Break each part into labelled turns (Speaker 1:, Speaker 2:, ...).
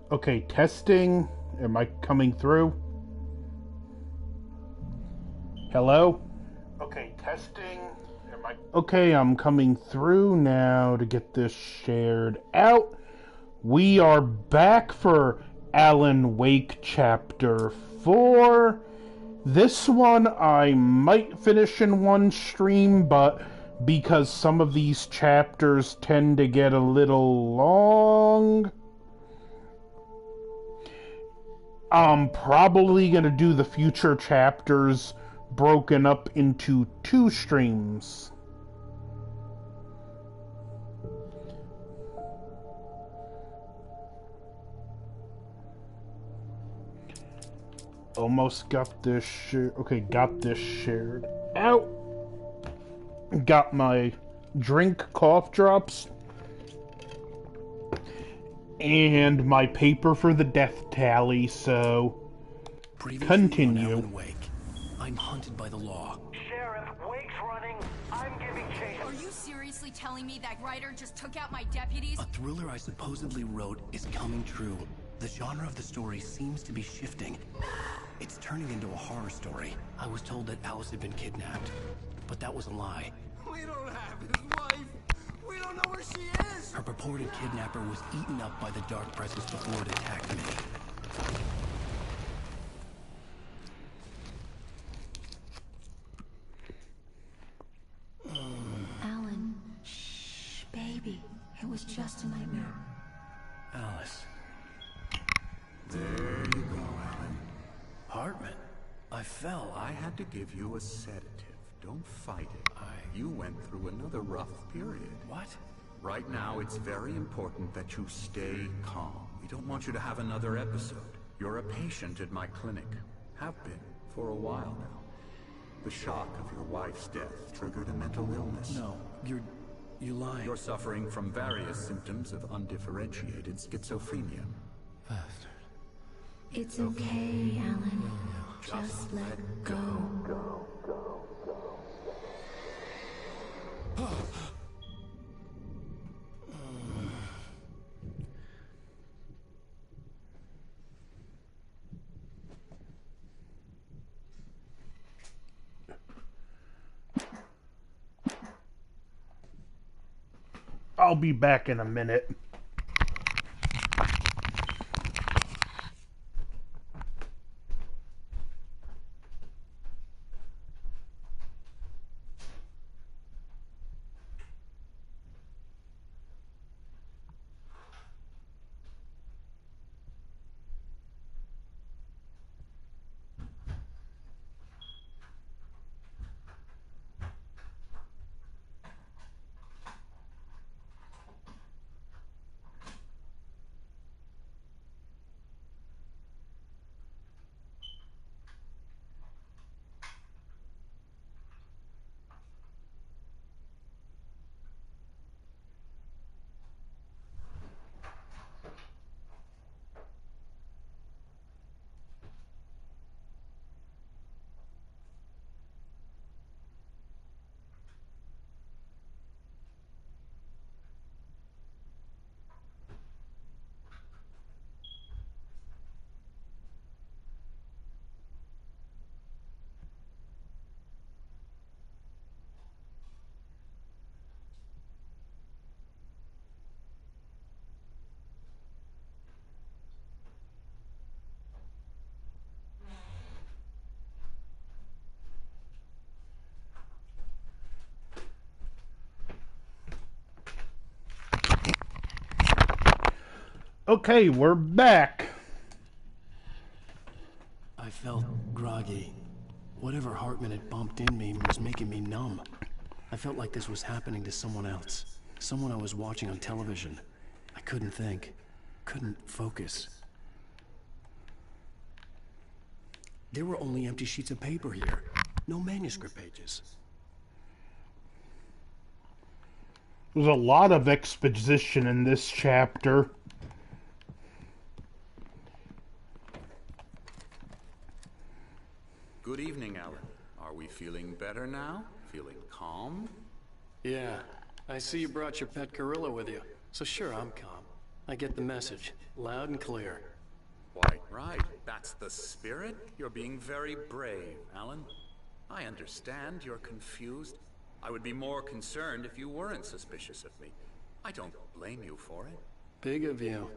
Speaker 1: Okay, testing. Am I coming through? Hello? Okay, testing. Okay, I'm coming through now to get this shared out. We are back for Alan Wake Chapter 4. This one I might finish in one stream, but because some of these chapters tend to get a little long, I'm probably going to do the future chapters broken up into 2 streams. Almost got this okay, got this shared out. Got my drink cough drops. And my paper for the death tally, so continue.
Speaker 2: Alan Wake. I'm hunted by the law.
Speaker 3: Sheriff, Wake's running. I'm giving chase.
Speaker 4: Are you seriously telling me that writer just took out my deputies?
Speaker 2: A thriller I supposedly wrote is coming true. The genre of the story seems to be shifting. It's turning into a horror story. I was told that Alice had been kidnapped, but that was a lie.
Speaker 5: We don't have his wife. We don't know where she is.
Speaker 2: Her purported kidnapper was eaten up by the dark presence before it attacked me.
Speaker 6: Alan, shh, baby. It was just a nightmare.
Speaker 2: Alice.
Speaker 5: There you go, Alan.
Speaker 2: Hartman. I fell.
Speaker 5: I had to give you a sedative. Don't fight it. You went through another rough period.
Speaker 2: What?
Speaker 5: Right now, it's very important that you stay calm. We don't want you to have another episode. You're a patient at my clinic. Have been for a while now. The shock of your wife's death triggered a mental illness.
Speaker 2: No, you're lying.
Speaker 5: You're suffering from various symptoms of undifferentiated schizophrenia.
Speaker 2: Bastard.
Speaker 6: It's okay, Alan. Just let go.
Speaker 1: I'll be back in a minute. Okay, we're back.
Speaker 2: I felt groggy. Whatever Hartman had bumped in me was making me numb. I felt like this was happening to someone else. Someone I was watching on television. I couldn't think. Couldn't focus. There were only empty sheets of paper here. No manuscript pages.
Speaker 1: There's a lot of exposition in this chapter.
Speaker 5: Good evening, Alan. Are we feeling better now? Feeling calm?
Speaker 2: Yeah, I see you brought your pet gorilla with you. So sure, I'm calm. I get the message, loud and clear.
Speaker 5: Quite right. That's the spirit. You're being very brave, Alan. I understand you're confused. I would be more concerned if you weren't suspicious of me. I don't blame you for it.
Speaker 2: Big of you.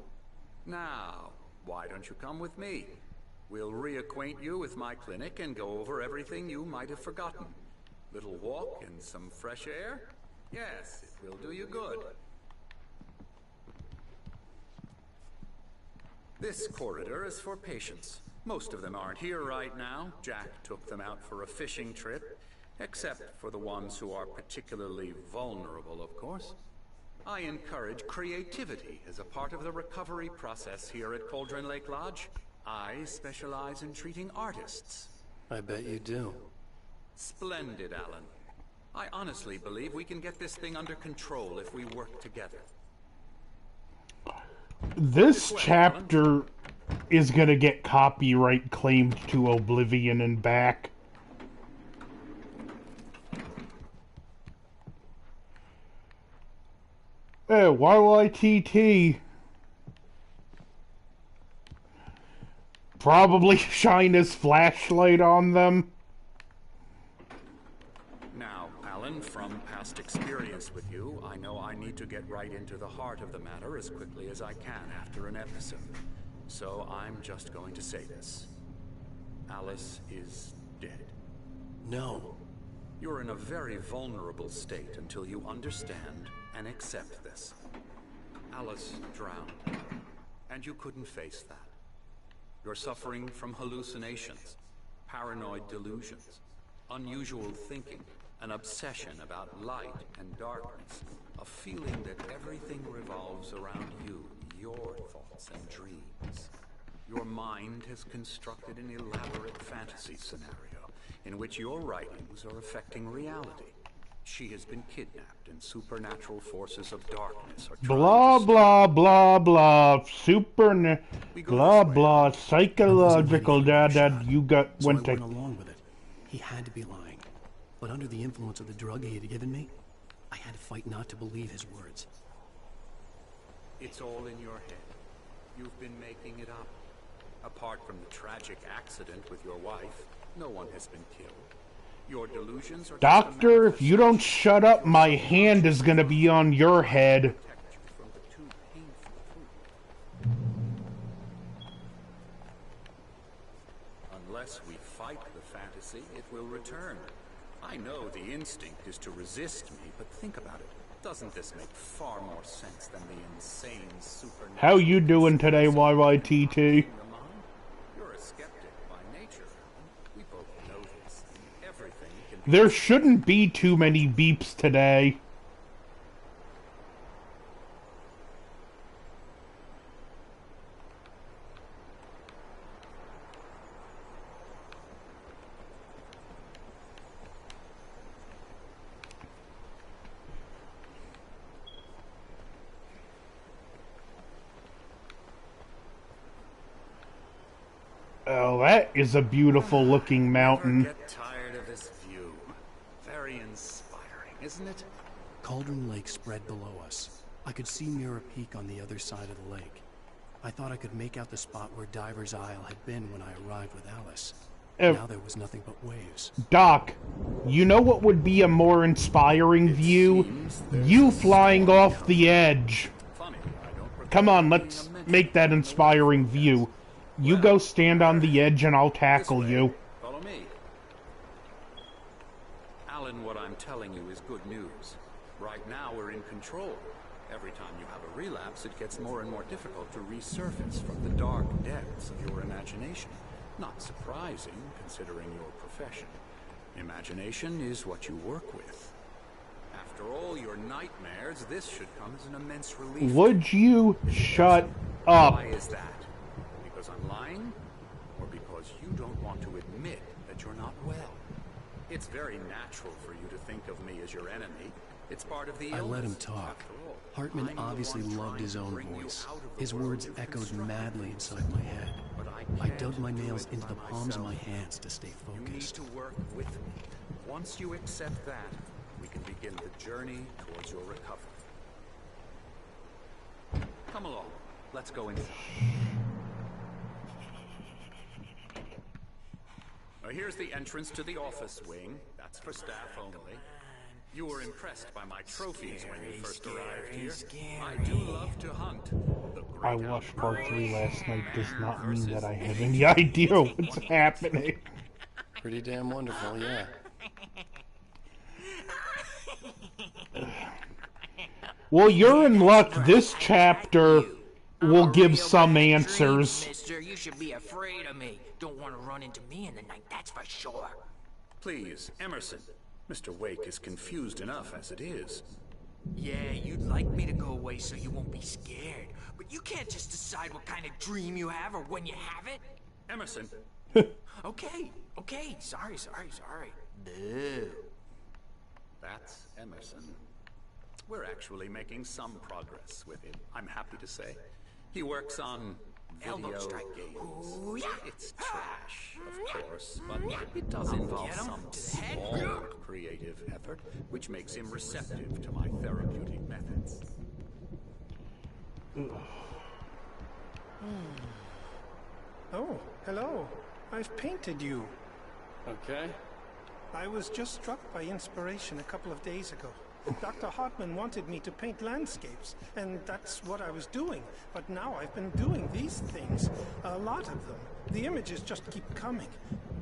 Speaker 5: Now, why don't you come with me? We'll reacquaint you with my clinic and go over everything you might have forgotten. Little walk and some fresh air? Yes, it will do you good. This corridor is for patients. Most of them aren't here right now. Jack took them out for a fishing trip, except for the ones who are particularly vulnerable, of course. I encourage creativity as a part of the recovery process here at Cauldron Lake Lodge. I specialize in treating artists.
Speaker 2: I bet you do.
Speaker 5: Splendid, Alan. I honestly believe we can get this thing under control if we work together.
Speaker 1: This chapter is gonna get copyright claimed to oblivion and back. Hey, YYTT. Probably shine his flashlight on them.
Speaker 5: Now, Alan, from past experience with you, I know I need to get right into the heart of the matter as quickly as I can after an episode. So I'm just going to say this. Alice is dead.
Speaker 2: No.
Speaker 5: You're in a very vulnerable state until you understand and accept this. Alice drowned, and you couldn't face that. You're suffering from hallucinations, paranoid delusions, unusual thinking, an obsession about light and darkness, a feeling that everything revolves around you, your thoughts and dreams. Your mind has constructed an elaborate fantasy scenario in which your writings are affecting reality. She has been kidnapped and supernatural forces of darkness are trying
Speaker 1: Blah,
Speaker 5: to
Speaker 1: blah, blah, blah, blah, blah, psychological, dad, you got,
Speaker 2: So I
Speaker 1: went to...
Speaker 2: went along with it. He had to be lying. But under the influence of the drug he had given me, I had to fight not to believe his words.
Speaker 5: It's all in your head. You've been making it up. Apart from the tragic accident with your wife, no one has been killed. Your delusions are
Speaker 1: Doctor, if you don't shut up, my hand is gonna be on your head.
Speaker 5: Unless we fight the fantasy, it will return. I know the instinct is to resist me, but think about it. Doesn't this make far more sense than the insane supernatural...
Speaker 1: How you doing today, YYTT?
Speaker 5: You're a skeptic by nature. We both know this. Everything can be...
Speaker 1: There shouldn't be too many beeps today. Oh, that is a beautiful looking mountain.
Speaker 5: Never get tired of this view. Very inspiring, isn't it?
Speaker 2: Cauldron Lake spread below us. I could see Mirror Peak on the other side of the lake. I thought I could make out the spot where Diver's Isle had been when I arrived with Alice. Now there was nothing but waves.
Speaker 1: Doc, you know what would be a more inspiring view? You flying off the edge.
Speaker 5: Funny, I don't recall
Speaker 1: Come on,
Speaker 5: being
Speaker 1: let's
Speaker 5: a mention
Speaker 1: make that
Speaker 5: of
Speaker 1: inspiring view. You go stand on the edge and I'll tackle
Speaker 5: This way.
Speaker 1: you.
Speaker 5: Follow me. Alan, what I'm telling you is good news. Right now we're in control. Every time you have a relapse, it gets more and more difficult to resurface from the dark depths of your imagination. Not surprising, considering your profession. Imagination is what you work with. After all your nightmares, this should come as an immense relief.
Speaker 1: Would you shut up?
Speaker 5: Why is that? Because I'm lying? Or because you don't want to admit that you're not well? It's very natural for you to think of me as your enemy. It's part of the illness.
Speaker 2: I let him talk.
Speaker 5: After all,
Speaker 2: Hartman
Speaker 5: I'm the
Speaker 2: obviously
Speaker 5: one
Speaker 2: loved
Speaker 5: trying
Speaker 2: his
Speaker 5: to
Speaker 2: own
Speaker 5: bring you
Speaker 2: voice.
Speaker 5: out of the
Speaker 2: His
Speaker 5: world
Speaker 2: words
Speaker 5: you've
Speaker 2: echoed
Speaker 5: constructed.
Speaker 2: madly inside my head.
Speaker 5: But I
Speaker 2: I dug my nails into the palms of my hands to stay
Speaker 5: You need
Speaker 2: focused.
Speaker 5: to work with me. Once you accept that, we can begin the journey towards your recovery. Come along. Let's go inside. Now, here's the entrance to the office wing. That's for staff only. You were impressed by my trophies when you first arrived here. I do love to hunt. The
Speaker 1: I
Speaker 5: great
Speaker 1: watched part
Speaker 5: outdoors,
Speaker 1: 3 last night does not mean
Speaker 5: versus
Speaker 1: that I
Speaker 5: the
Speaker 1: have
Speaker 5: age
Speaker 1: any
Speaker 5: of
Speaker 1: idea
Speaker 5: one
Speaker 1: what's
Speaker 5: piece.
Speaker 1: happening.
Speaker 2: Pretty damn wonderful, yeah.
Speaker 1: Well, you're in luck. This chapter will
Speaker 7: I'm a
Speaker 1: give
Speaker 7: real
Speaker 1: some
Speaker 7: bad
Speaker 1: answers.
Speaker 7: Dream, mister. You should be afraid of me. Don't want to run into me in the night, that's for sure.
Speaker 5: Please, Emerson. Mr. Wake is confused enough as it is.
Speaker 7: Yeah, you'd like me to go away so you won't be scared. But you can't just decide what kind of dream you have or when you have it.
Speaker 5: Emerson,
Speaker 7: Okay. Sorry. Boo.
Speaker 5: that's Emerson. We're actually making some progress with him, I'm happy to say. He works on
Speaker 7: Elbow
Speaker 5: video
Speaker 7: strike.
Speaker 5: games.
Speaker 7: Ooh, yeah.
Speaker 5: It's trash, of course, but it does involve
Speaker 7: Get him
Speaker 5: some
Speaker 7: to the head.
Speaker 5: small creative effort, which makes him receptive to my therapeutic methods.
Speaker 8: Oh, hello. I've painted you.
Speaker 2: Okay.
Speaker 8: I was just struck by inspiration a couple of days ago. Dr. Hartman wanted me to paint landscapes, and that's what I was doing. But now I've been doing these things. A lot of them. The images just keep coming.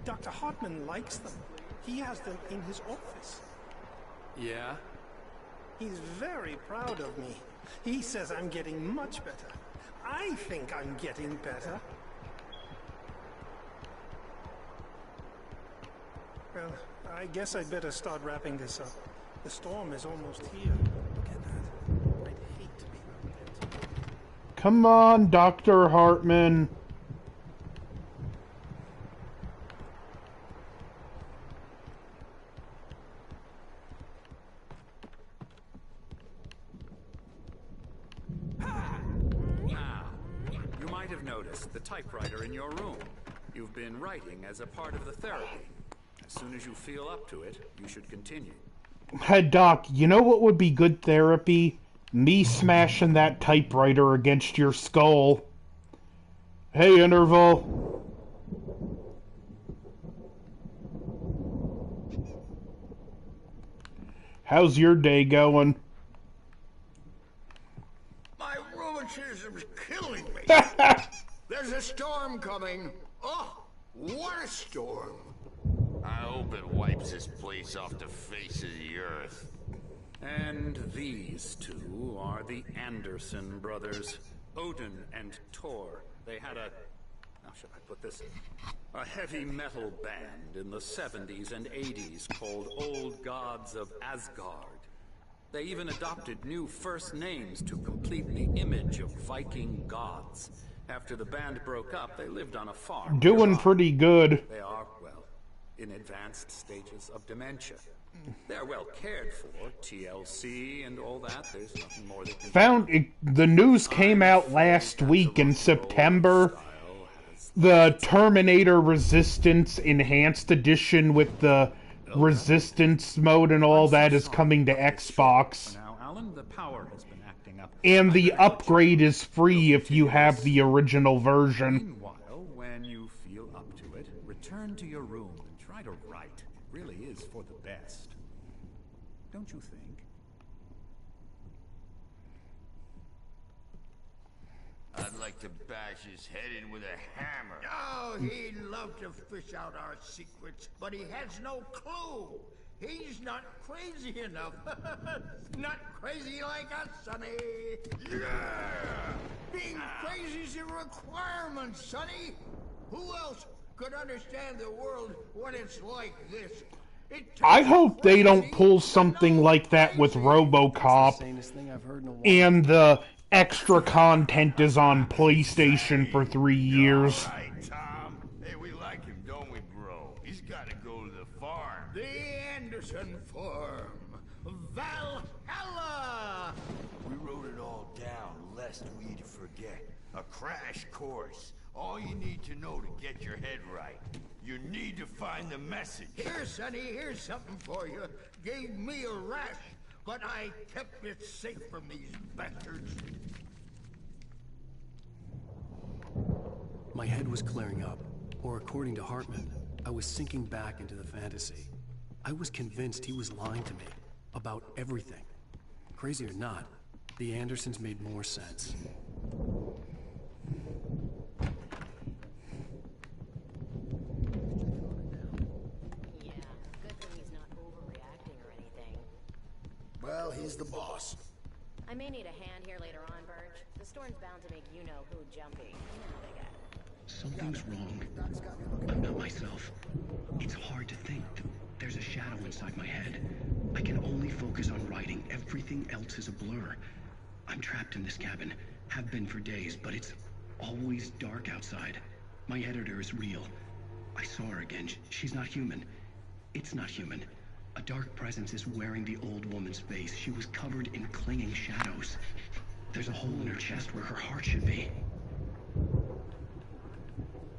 Speaker 8: Dr. Hartman likes them. He has them in his office.
Speaker 2: Yeah?
Speaker 8: He's very proud of me. He says I'm getting much better. I think I'm getting better. Well, I guess I'd better start wrapping this up. The storm is almost here. Look at that. I'd hate to be out there.
Speaker 1: Come on, Dr. Hartman.
Speaker 5: You might have noticed the typewriter in your room. You've been writing as a part of the therapy. As soon as you feel up to it, you should continue.
Speaker 1: Hey, Doc, you know what would be good therapy? Me smashing that typewriter against your skull. Hey, Interval. How's your day going?
Speaker 9: My rheumatism's killing me. There's a storm coming. Oh, what a storm.
Speaker 10: I hope it wipes this place off the face of the earth.
Speaker 5: And these two are the Anderson brothers, Odin and Thor. They had a... how should I put this? A heavy metal band in the 70s and 80s called Old Gods of Asgard. They even adopted new first names to complete the image of Viking gods. After the band broke up, they lived on a farm.
Speaker 1: Doing
Speaker 5: nearby.
Speaker 1: pretty good.
Speaker 5: They are, well, in advanced stages of dementia. They're well cared for, TLC and all that. There's nothing more that can...
Speaker 1: The news came out last week in September. The Terminator Resistance Enhanced Edition with the Resistance mode and all that is coming to Xbox.
Speaker 5: Now, Alan, the power has been acting up.
Speaker 1: And the upgrade is free if you have the original version.
Speaker 5: Meanwhile, when you feel up to it, return to your room and try to write. It really is for the best. Don't you think?
Speaker 10: I'd like to bash his head in with a hammer.
Speaker 9: Oh, he'd love to fish out our secrets, but he has no clue. He's not crazy enough. Not crazy like us, Sonny. Yeah! Being crazy's a requirement, Sonny. Who else could understand the world when it's like this?
Speaker 1: I hope they don't pull something like that with RoboCop,
Speaker 2: Sanest thing I've heard in a while.
Speaker 1: and the extra content is on PlayStation for 3 years.
Speaker 10: All right, Tom. Hey, we like him, don't we, bro? He's got to go to the farm.
Speaker 9: The Anderson Farm. Valhalla!
Speaker 10: We wrote it all down, lest we'd forget. A crash course all you need to know to get your head right. You need to find the message.
Speaker 9: Here, Sonny, here's something for you. Gave me a rash, but I kept it safe from these bastards.
Speaker 2: My head was clearing up, or according to Hartman, I was sinking back into the fantasy. I was convinced he was lying to me about everything. Crazy or not, the Andersons made more sense.
Speaker 11: Yeah, good thing he's not overreacting or anything.
Speaker 12: Well, he's the boss.
Speaker 11: I may need a hand here later on, Birch. The storm's bound to make you-know-who jumpy. You know how they get.
Speaker 2: Something's wrong. I'm not myself. It's hard to think. There's a shadow inside my head. I can only focus on writing. Everything else is a blur. I'm trapped in this cabin. Have been for days, but it's always dark outside. My editor is real. I saw her again. She's not human. It's not human. A dark presence is wearing the old woman's face. She was covered in clinging shadows. There's a hole in her chest where her heart should be.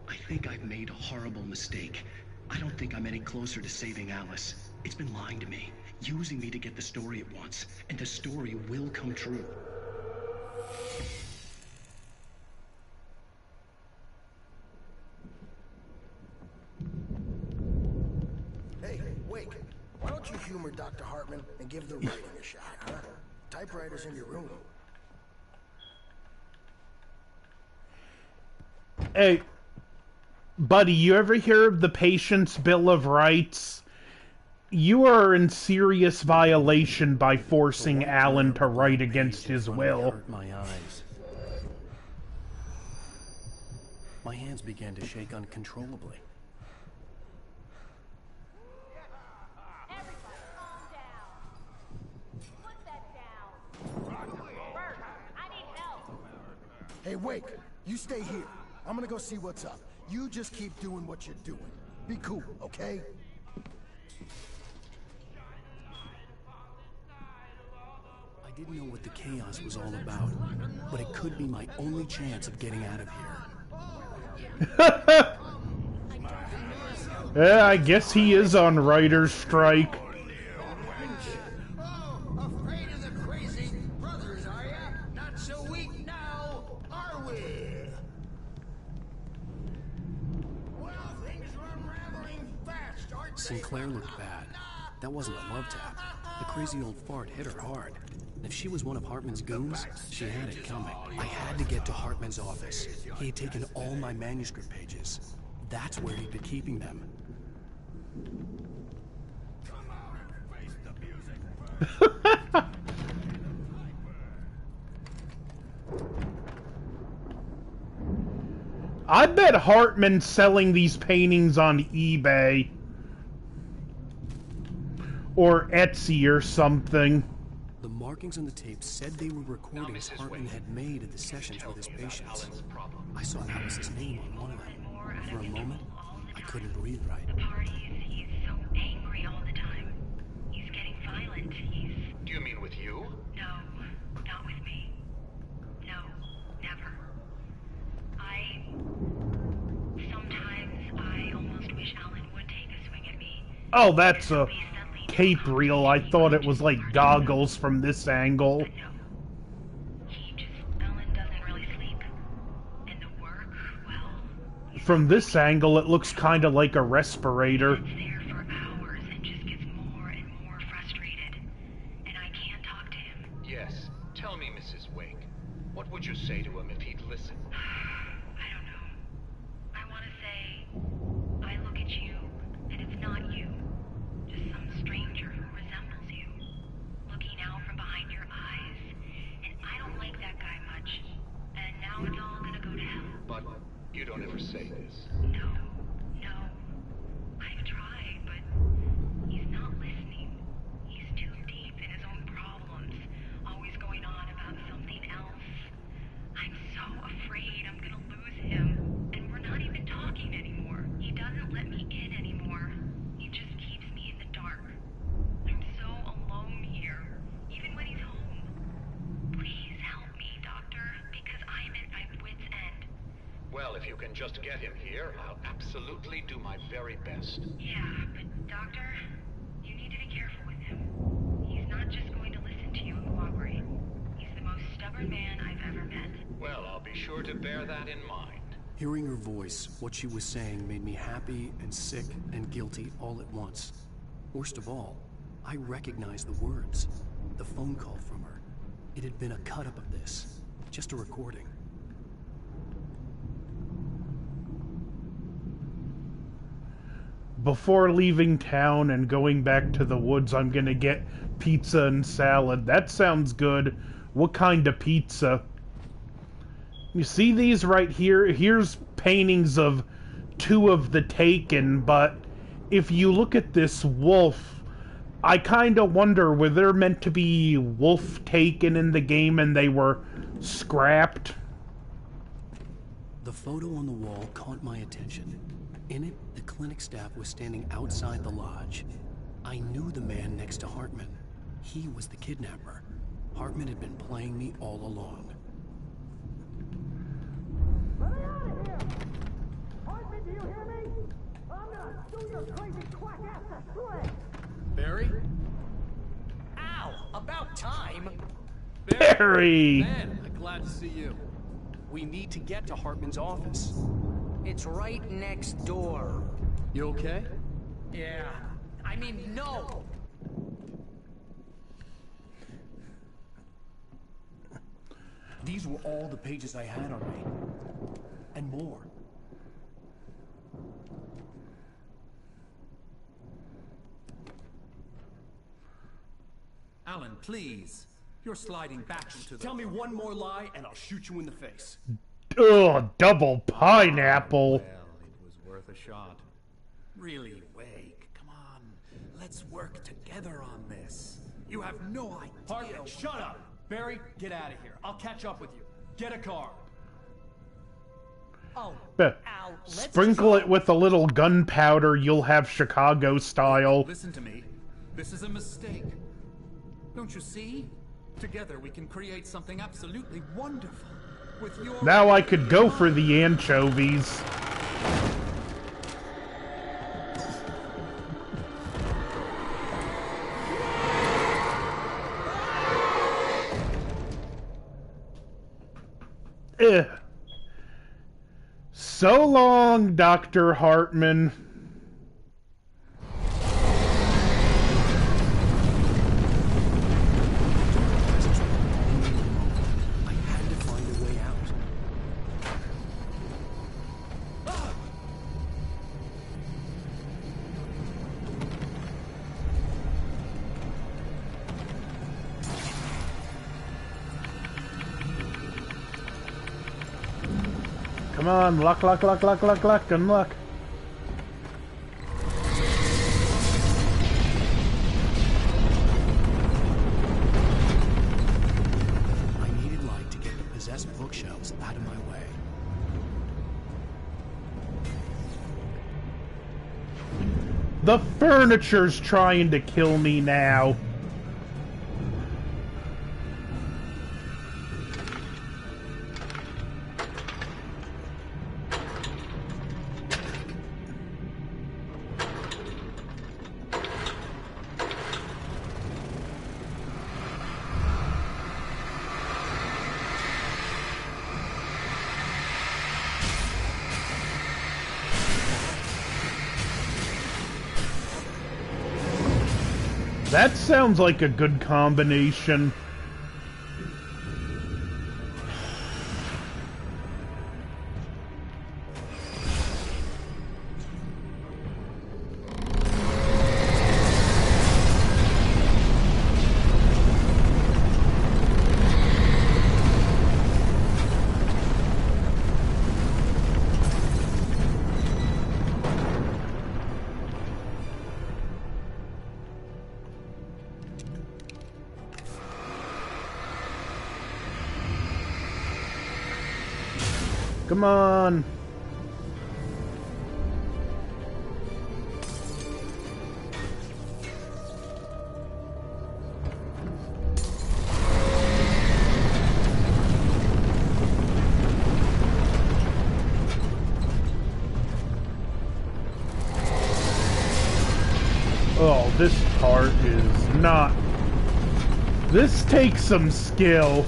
Speaker 2: I think I've made a horrible mistake. I don't think I'm any closer to saving Alice. It's been lying to me, using me to get the story it wants, and the story will come true.
Speaker 12: Hey, Wake, why don't you humor Dr. Hartman and give the writing a shot, huh? Typewriter's in your room.
Speaker 1: Hey, buddy, you ever hear of the Patient's Bill of Rights? You are in serious violation by forcing Alan to write against his will.
Speaker 2: My eyes. My hands began to shake uncontrollably.
Speaker 12: Hey, Wake, you stay here. I'm gonna go see what's up. You just keep doing what you're doing. Be cool, okay?
Speaker 2: I didn't know what the chaos was all about, but it could be my only chance of getting out of here.
Speaker 1: Yeah, I guess he is on writer's strike.
Speaker 9: Afraid of the crazy brothers, are ya? Not so weak now, are we? Well, things are unraveling fast, aren't they?
Speaker 2: Sinclair looked bad. That wasn't a love tap. The crazy old fart hit her hard. If she was one of Hartman's goons, she had it coming. I had to get to Hartman's office. He had taken all my manuscript pages. That's where he'd been keeping them.
Speaker 1: I bet Hartman's selling these paintings on eBay. Or Etsy or something.
Speaker 2: The markings on the tape said they were recordings Hartman had made at the sessions with his patients. I saw Alice's name on one of them. For a moment, I couldn't breathe right.
Speaker 13: The parties, he's so angry all the time. He's getting violent.
Speaker 14: Do you mean with you?
Speaker 13: No, not with me. No, never. Sometimes I almost wish Alan would take a swing at me.
Speaker 1: Oh, that's a tape reel. I thought it was like goggles from this angle.
Speaker 13: Alan doesn't really sleep. And the work, well...
Speaker 1: From this angle, it looks kind of like a respirator.
Speaker 13: there for hours and just gets more and more frustrated. And I can't talk to him.
Speaker 14: Yes. Tell me, Mrs. Wake. What would you say to him if he'd listen?
Speaker 13: I don't know. I want to say, I look at you, and it's not you. Just some stranger who resembles you. Looking out from behind your eyes. And I don't like that guy much. And now it's all gonna go to hell.
Speaker 14: But you don't ever say this.
Speaker 13: No. I've tried, but he's not listening. He's too deep in his own problems. Always going on about something else. I'm so afraid I'm gonna lose him. And we're not even talking anymore. He doesn't let me in anymore. He just keeps me in the dark. I'm so alone here, even when he's home. Please help me, Doctor, because I'm at my wit's end.
Speaker 14: Well, if you can just get him here, I'll absolutely do my very best.
Speaker 13: Yeah, but Doctor, you need to be careful with him. He's not just going to listen to you and cooperate. He's the most stubborn man I've ever met.
Speaker 14: Well, I'll be sure to bear that in mind.
Speaker 2: Hearing her voice, what she was saying made me happy and sick and guilty all at once. Worst of all, I recognized the words. The phone call from her. It had been a cut-up of this. Just a recording.
Speaker 1: Before leaving town and going back to the woods, I'm gonna get pizza and salad. That sounds good. What kind of pizza? You see these right here? Here's paintings of 2 of the Taken, but if you look at this wolf, I kinda wonder, were there meant to be wolf Taken in the game and they were scrapped?
Speaker 2: The photo on the wall caught my attention. In it, the clinic staff was standing outside the lodge. I knew the man next to Hartman. He was the kidnapper. Hartman had been playing me all along.
Speaker 3: Let me out of here! Hartman, do you hear me? I'm gonna sue your crazy quack ass to shreds!
Speaker 2: Barry?
Speaker 7: Ow! About time!
Speaker 1: Barry!
Speaker 2: Man, I'm glad to see you. We need to get to Hartman's office.
Speaker 7: It's right next door.
Speaker 2: You okay?
Speaker 7: Yeah. I mean, no!
Speaker 2: These were all the pages I had on me. And more.
Speaker 5: Alan, please. You're sliding back into the...
Speaker 2: Tell me one more lie and I'll shoot you in the face.
Speaker 1: Ugh, double pineapple.
Speaker 5: Well, it was worth a shot. Really, Wake, come on. Let's work together on this. You have no idea...
Speaker 2: Hartman, shut up! Barry, get out of here. I'll catch up with you. Get a car.
Speaker 7: Oh,
Speaker 1: Al, sprinkle it with a little gunpowder, you'll have Chicago style.
Speaker 5: Listen to me. This is a mistake. Don't you see? Together we can create something absolutely wonderful. With your...
Speaker 1: Now I could go for the anchovies. Ugh. So long, Dr. Hartman.
Speaker 2: I had to find a way out.
Speaker 1: Come on, luck, luck, luck, luck, luck, luck, and luck.
Speaker 2: I needed light to get the possessed bookshelves out of my way.
Speaker 1: The furniture's trying to kill me now. That sounds like a good combination. Come on. Oh, this part is not... This takes some skill.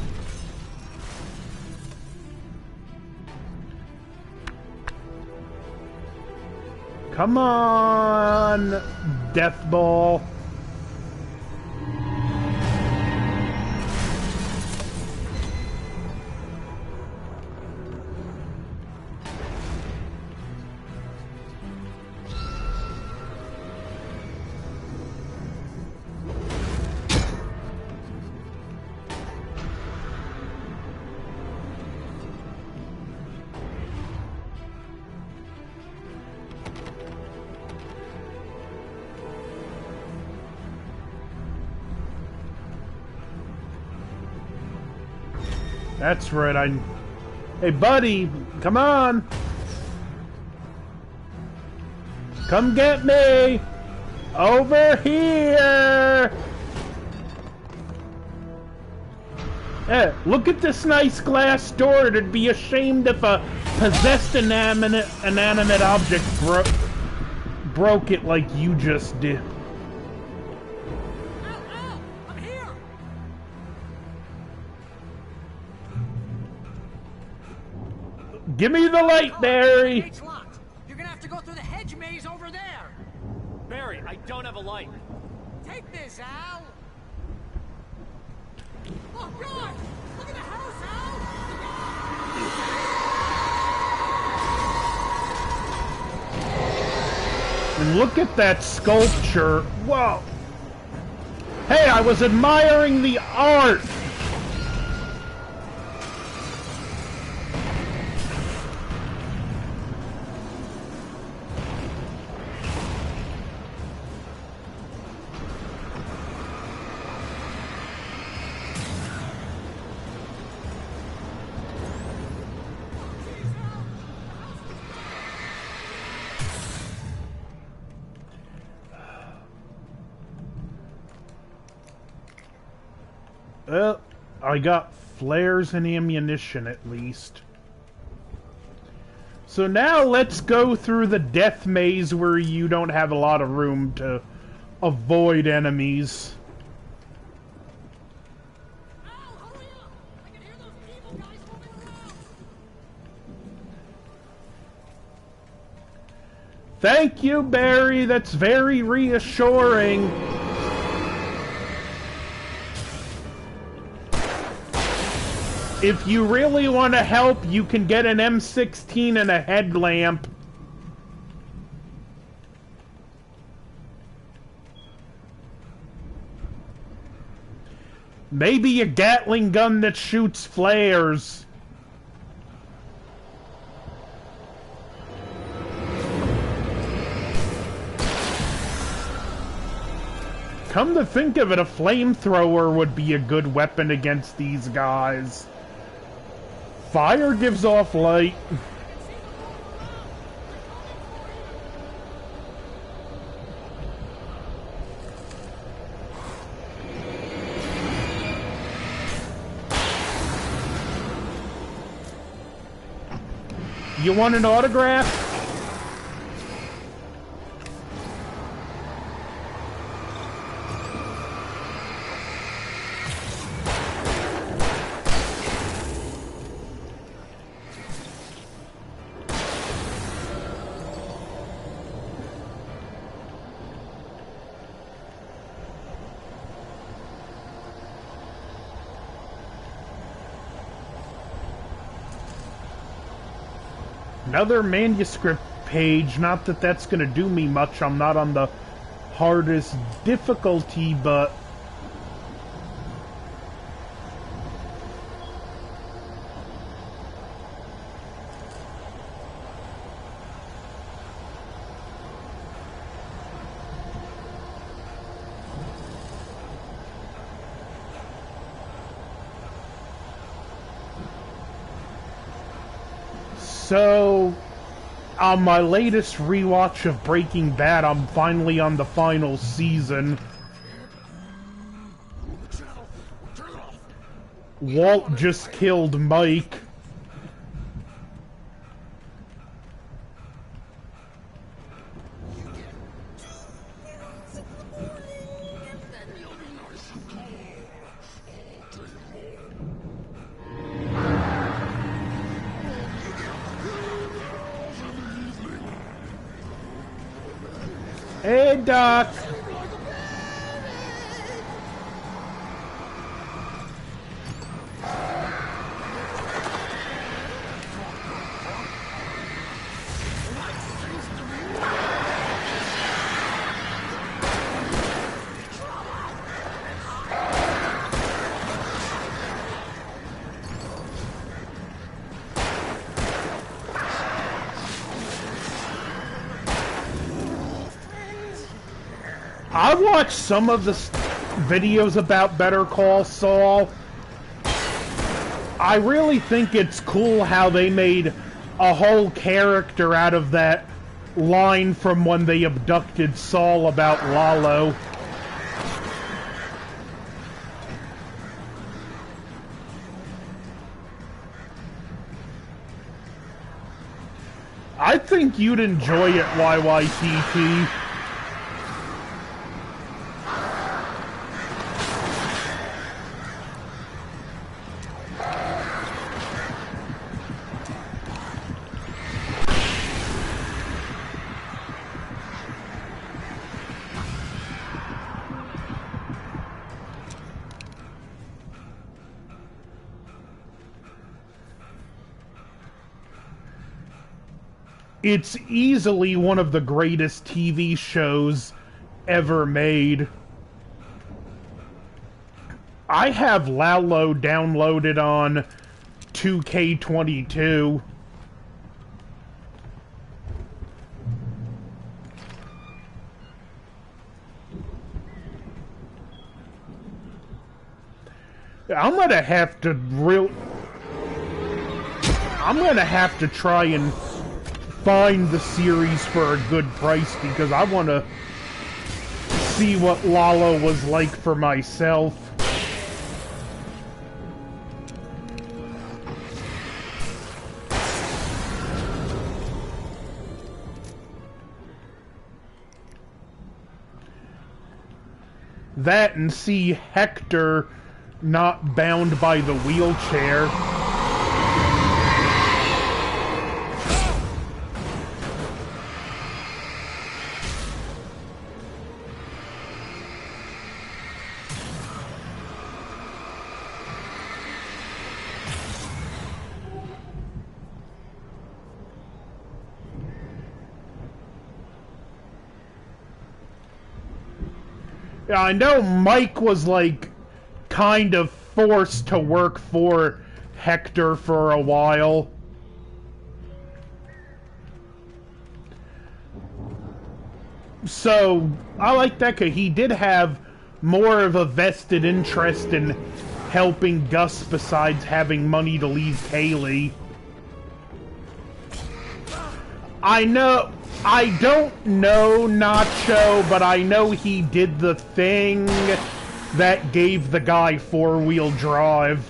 Speaker 1: Come on, Death Ball. That's right, Hey, buddy, come on! Come get me! Over here! Hey, look at this nice glass door. It'd be ashamed if a possessed inanimate object broke it like you just did. Give me the light, Barry!
Speaker 3: Gate's locked. You're gonna have to go through the hedge maze over there.
Speaker 2: Barry, I don't have a light.
Speaker 3: Take this, Al. Oh, God! Look at the house, Al!
Speaker 1: And look at that sculpture. Whoa! Hey, I was admiring the art! Well, I got flares and ammunition at least. So now let's go through the death maze where you don't have a lot of room to avoid enemies. Thank you, Barry. That's very reassuring. If you really want to help, you can get an M16 and a headlamp. Maybe a Gatling gun that shoots flares. Come to think of it, a flamethrower would be a good weapon against these guys. Fire gives off light. You want an autograph? Another manuscript page, not that that's gonna do me much, I'm not on the hardest difficulty, but... So, on my latest rewatch of Breaking Bad, I'm finally on the final season. Walt just killed Mike. Hey, Doc. I watched some of the videos about Better Call Saul. I really think it's cool how they made a whole character out of that line from when they abducted Saul about Lalo. I think you'd enjoy it, YYTT. It's easily one of the greatest TV shows ever made. I have Lalo downloaded on 2K22. I'm gonna have to try and find the series for a good price because I want to see what Lalo was like for myself. That and see Hector not bound by the wheelchair. I know Mike was, like, kind of forced to work for Hector for a while. So, I like that because he did have more of a vested interest in helping Gus besides having money to leave Kaylee. I don't know Nacho, but I know he did the thing that gave the guy four-wheel drive.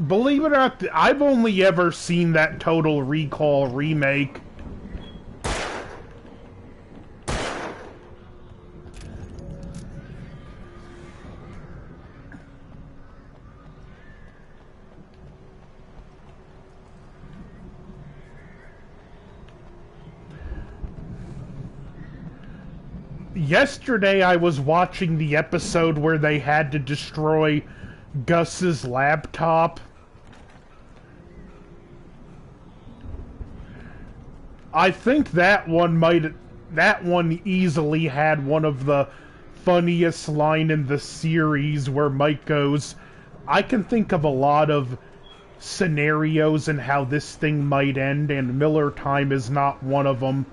Speaker 1: Believe it or not, I've only ever seen that Total Recall remake. Yesterday I was watching the episode where they had to destroy Gus's laptop. I think that one easily had one of the funniest line in the series where Mike goes, I can think of a lot of scenarios and how this thing might end, and Miller Time is not one of them.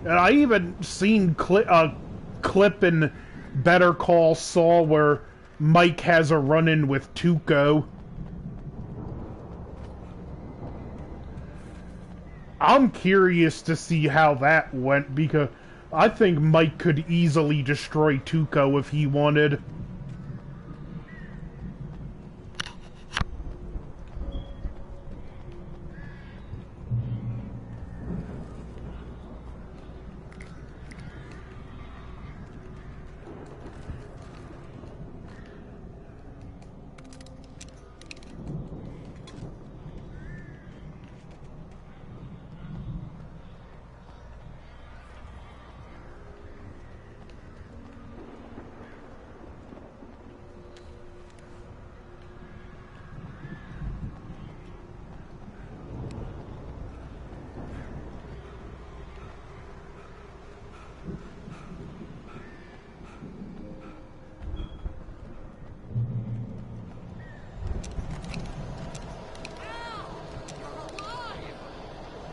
Speaker 1: And I even seen a clip in Better Call Saul where Mike has a run-in with Tuco. I'm curious to see how that went, because I think Mike could easily destroy Tuco if he wanted.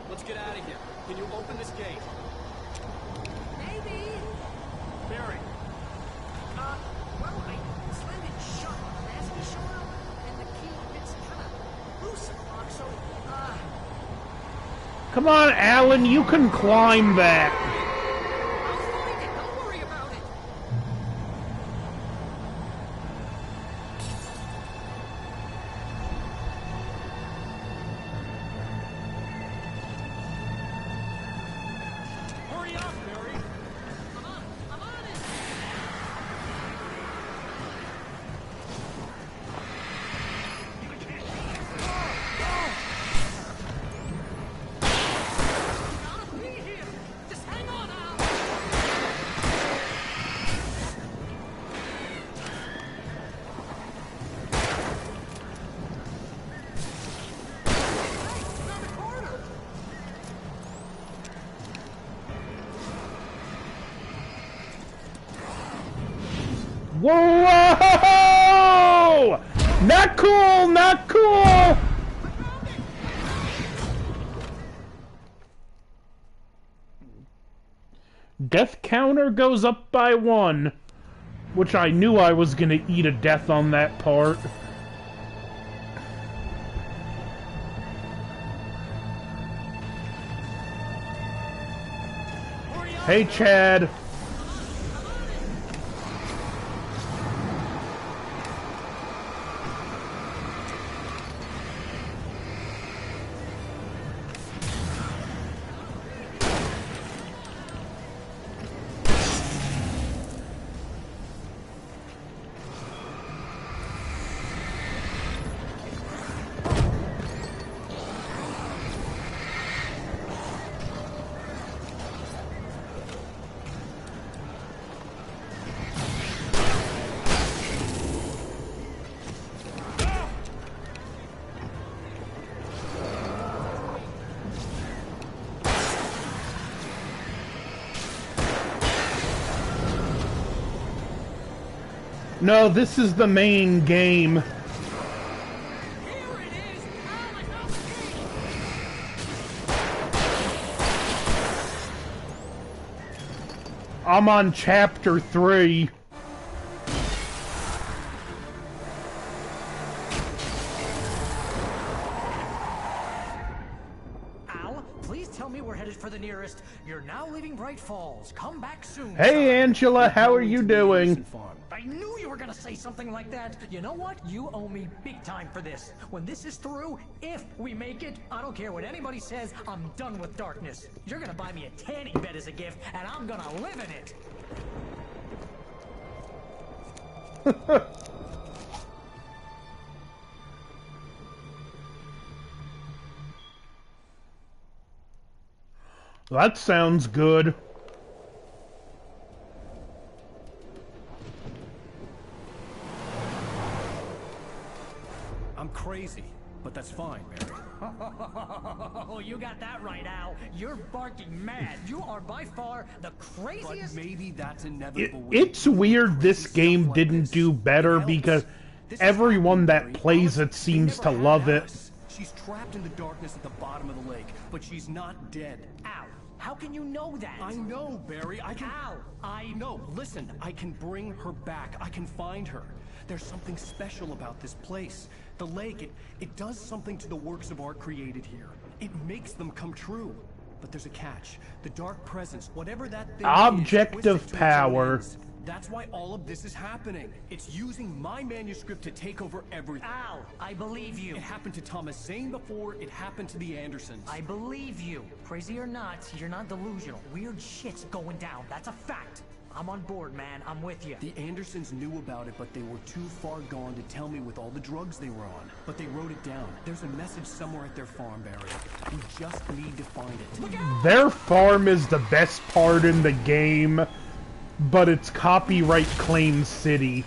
Speaker 2: Let's get out of here. Can you open this gate?
Speaker 3: Maybe.
Speaker 2: Barry.
Speaker 3: Well, I slammed it shut as he showed up, and the key fits kind of loose in the lock, so,
Speaker 1: Come on, Alan, you can climb that.
Speaker 3: I'll find it. Don't worry about it.
Speaker 2: Hurry up, Barry.
Speaker 3: I'm on it. Gotta be here. Just hang on, Al.
Speaker 1: Whoa! Not cool, not cool! Death counter goes up by 1, which I knew I was gonna eat a death on that part. Hey, Chad. No, this is the main game. I'm on chapter 3.
Speaker 3: Al, please tell me we're headed for the nearest. You're now leaving Bright Falls. Come back soon.
Speaker 1: Hey, Angela, how are you doing?
Speaker 3: I knew you were gonna say something like that. You know what? You owe me big time for this. When this is through, if we make it, I don't care what anybody says, I'm done with darkness. You're gonna buy me a tanning bed as a gift, and I'm gonna live in it.
Speaker 1: That sounds good.
Speaker 2: I'm crazy, but that's fine, Barry.
Speaker 3: Oh, you got that right, Al. You're barking mad. You are by far the craziest.
Speaker 2: But maybe that's inevitable.
Speaker 1: It's weird this game didn't do better because everyone that plays it seems to love it.
Speaker 2: She's trapped in the darkness at the bottom of the lake, but she's not dead.
Speaker 3: Al, how can you know that?
Speaker 2: I know, Barry. I can.
Speaker 3: Al,
Speaker 2: No, listen. I can bring her back. I can find her. There's something special about this place. The lake, it does something to the works of art created here. It makes them come true. But there's a catch. The dark presence, whatever that thing
Speaker 1: Objective
Speaker 2: is,
Speaker 1: power.
Speaker 2: That's why all of this is happening. It's using my manuscript to take over everything.
Speaker 3: Al, I believe you.
Speaker 2: It happened to Thomas Zane before it happened to the Andersons.
Speaker 3: I believe you. Crazy or not, you're not delusional. Weird shit's going down. That's a fact. I'm on board, man. I'm with you.
Speaker 2: The Andersons knew about it, but they were too far gone to tell me with all the drugs they were on. But they wrote it down. There's a message somewhere at their farm, Barry. We just need to find it.
Speaker 1: Their farm is the best part in the game, but it's copyright claim city.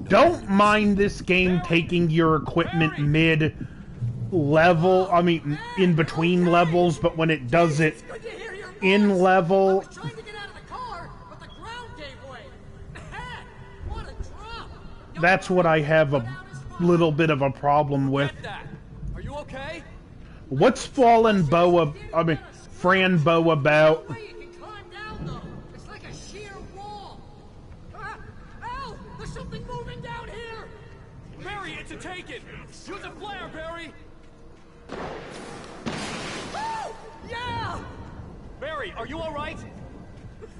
Speaker 1: Don't mind this game taking your equipment mid-level, I mean, in between levels, but when it does it in level... That's what I have a little bit of a problem with.
Speaker 2: Are you okay?
Speaker 1: What's Fallen Boa, I mean, Fran Boa about?
Speaker 2: Use a flare, Barry!
Speaker 3: Oh, yeah!
Speaker 2: Barry, are you alright?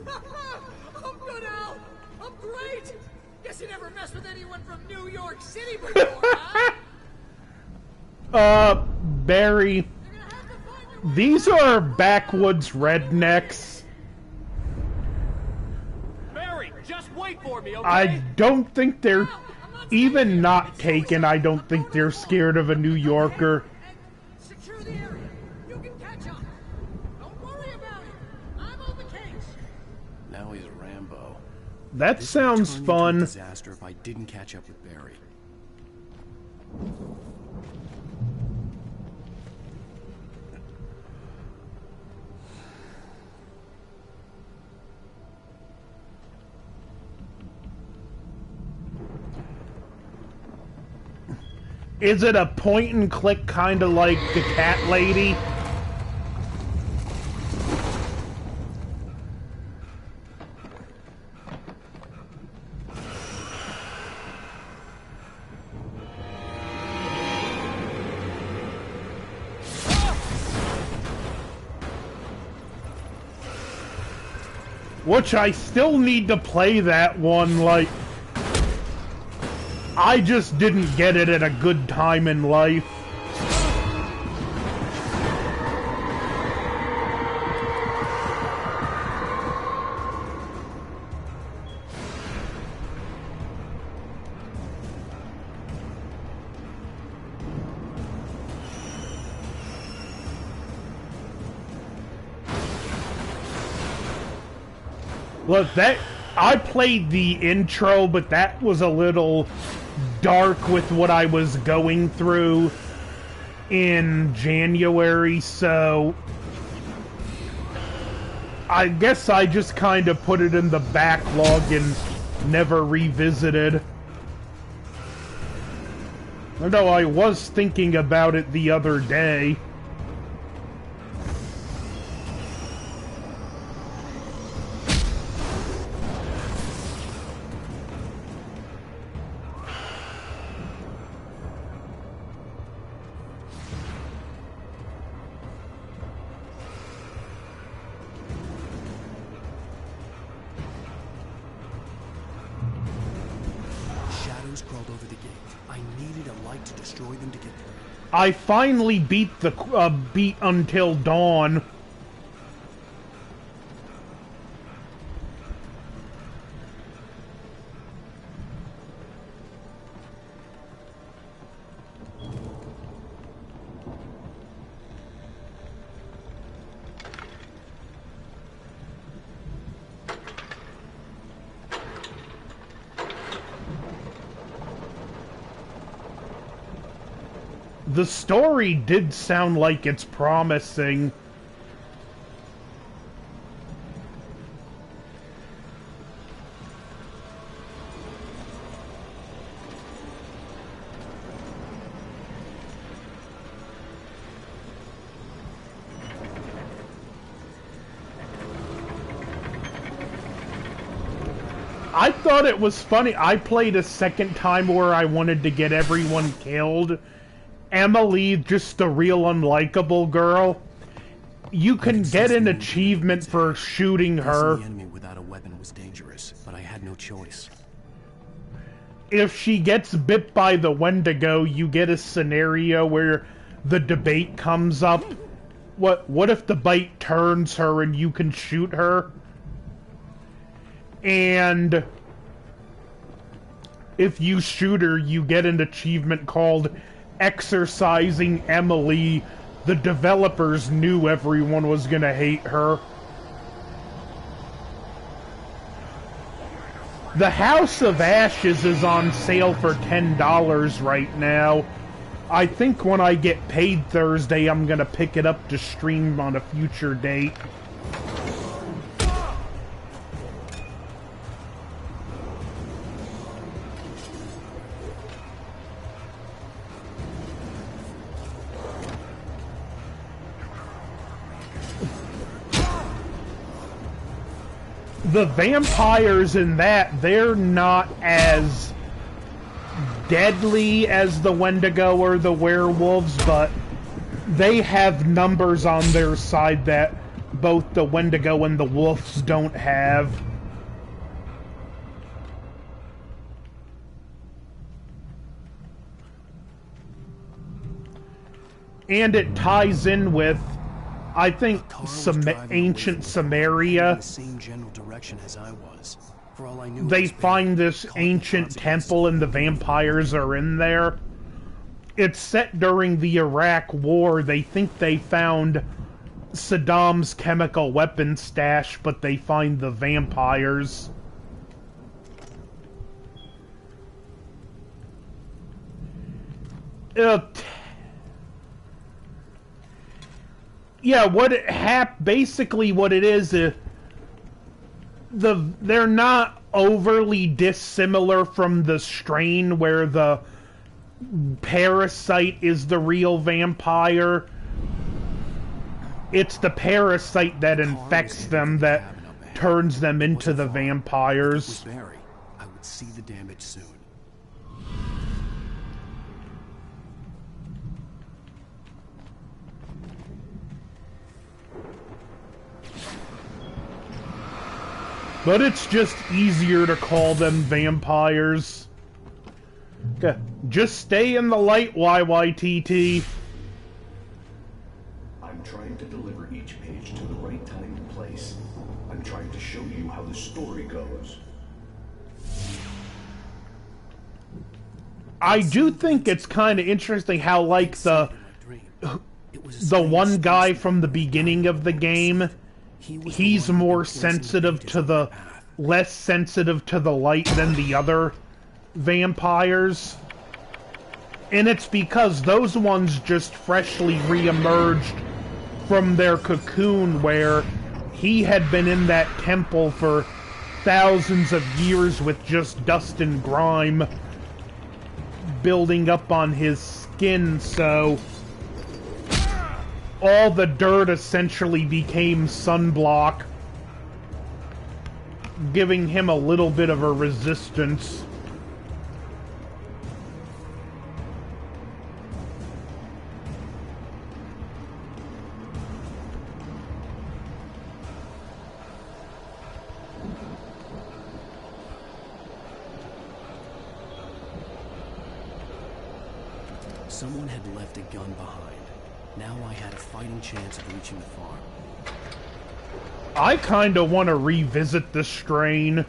Speaker 3: I'm good, Al! I'm great! Guess you never messed with anyone from New York City before, huh?
Speaker 1: Barry, these are backwoods rednecks.
Speaker 2: Barry, just wait for me, okay?
Speaker 1: I don't think they're... Even not taken, I don't think they're scared of a New Yorker.
Speaker 3: Secure the area. You can catch up. Don't worry about it. I'm on the case.
Speaker 2: Now he's Rambo.
Speaker 1: That sounds fun.
Speaker 2: This would turn into a disaster if I didn't catch up with Barry.
Speaker 1: Is it a point and click kind of like the cat lady? Which I still need to play that one, like... I just didn't get it at a good time in life. Look, I played the intro, but that was a little dark with what I was going through in January, so I guess I just kind of put it in the backlog and never revisited. Although I was thinking about it the other day. I finally beat the beat Until Dawn. The story did sound like it's promising. I thought it was funny. I played a second time where I wanted to get everyone killed. Emily, just a real unlikable girl. You can get an achievement for shooting her.
Speaker 2: The enemy without a weapon was dangerous, but I had no choice.
Speaker 1: If she gets bit by the Wendigo, you get a scenario where the debate comes up. What if the bite turns her and you can shoot her? And if you shoot her, you get an achievement called Exercising Emily. The developers knew everyone was gonna hate her. The House of Ashes is on sale for $10 right now. I think when I get paid Thursday, I'm gonna pick it up to stream on a future date. The vampires in that, they're not as deadly as the Wendigo or the werewolves, but they have numbers on their side that both the Wendigo and the wolves don't have. And it ties in with, I think, some ancient Samaria.
Speaker 2: The same general direction as I was. For all I knew,
Speaker 1: They find this ancient temple and the vampires are in there. It's set during the Iraq War. They think they found Saddam's chemical weapon stash, but they find the vampires. Yeah, basically what it is, they're not overly dissimilar from the strain where the parasite is the real vampire. It's the parasite that infects them that turns them into the vampires.
Speaker 2: Barry, I would see the damage soon.
Speaker 1: But it's just easier to call them vampires. Okay. Just stay in the light, YYTT.
Speaker 15: I'm trying to deliver each page to the right time and place. I'm trying to show you how the story goes.
Speaker 1: I do think it's kind of interesting how, like, the one guy from the beginning of the game, he's more sensitive to the, less sensitive to the light than the other vampires. And it's because those ones just freshly re-emerged from their cocoon where he had been in that temple for thousands of years with just dust and grime building up on his skin, so all the dirt essentially became sunblock, giving him a little bit of a resistance.
Speaker 2: Someone had left a gun behind. Now I had a fighting chance of reaching the farm.
Speaker 1: I kinda want to revisit this strain.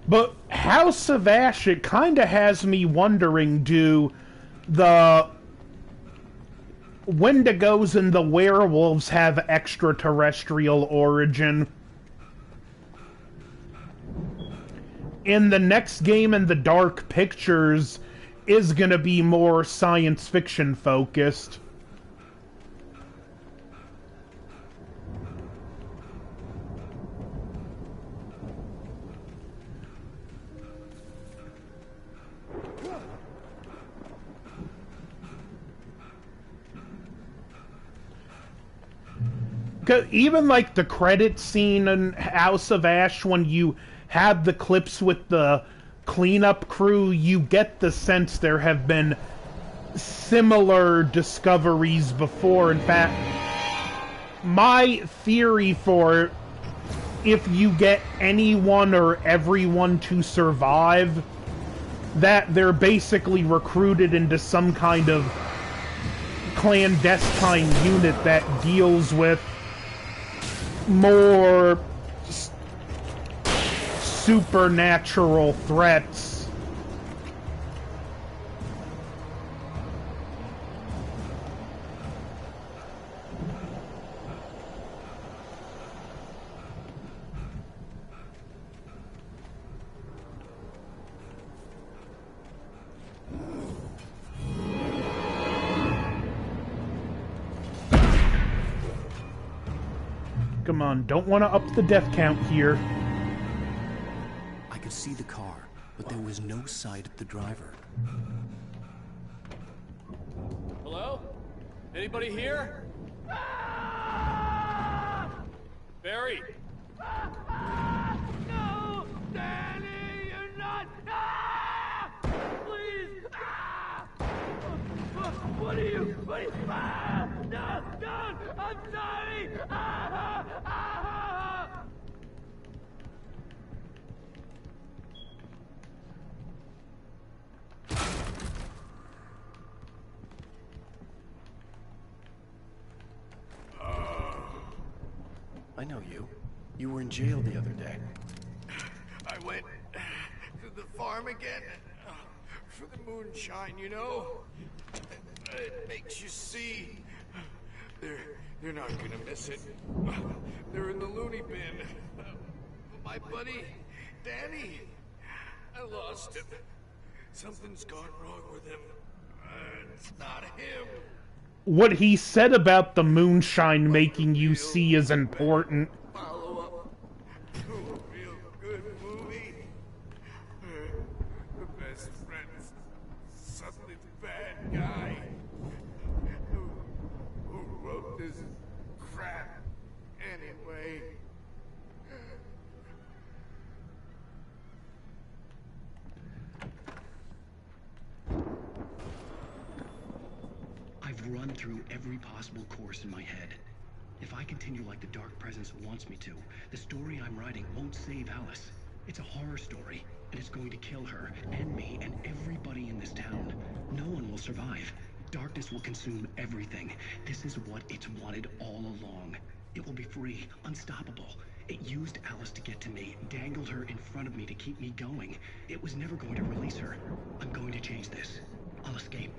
Speaker 1: But House of Ash, it kinda has me wondering, do the Wendigos and the werewolves have extraterrestrial origin? In the next game in the Dark Pictures is gonna be more science fiction focused. even like the credit scene in House of Ash, when you have the clips with the cleanup crew, you get the sense there have been similar discoveries before. In fact, my theory for if you get anyone or everyone to survive, that they're basically recruited into some kind of clandestine unit that deals with more supernatural threats. Come on, don't want to up the death count here.
Speaker 2: I could see the car, but there was no sight of the driver.
Speaker 16: Hello? Anybody here? Barry!
Speaker 17: No! Danny, you're not! Please! What are you? No! Don't! I'm sorry!
Speaker 2: I know you. You were in jail the other day.
Speaker 9: I went to the farm again for the moonshine, you know? It makes you see. They're not gonna miss it. They're in the loony bin. My buddy, Danny, I lost him. Something's gone wrong with him. It's not him.
Speaker 1: What he said about the moonshine making you see is important.
Speaker 9: Follow up to a real good movie. The best friend's suddenly the bad guy. Who wrote this crap anyway?
Speaker 2: I've run through every possible course in my head. If I continue like the Dark Presence wants me to, the story I'm writing won't save Alice. It's a horror story, and it's going to kill her, and me, and everybody in this town. No one will survive. Darkness will consume everything. This is what it's wanted all along. It will be free, unstoppable. It used Alice to get to me, dangled her in front of me to keep me going. It was never going to release her. I'm going to change this. I'll escape.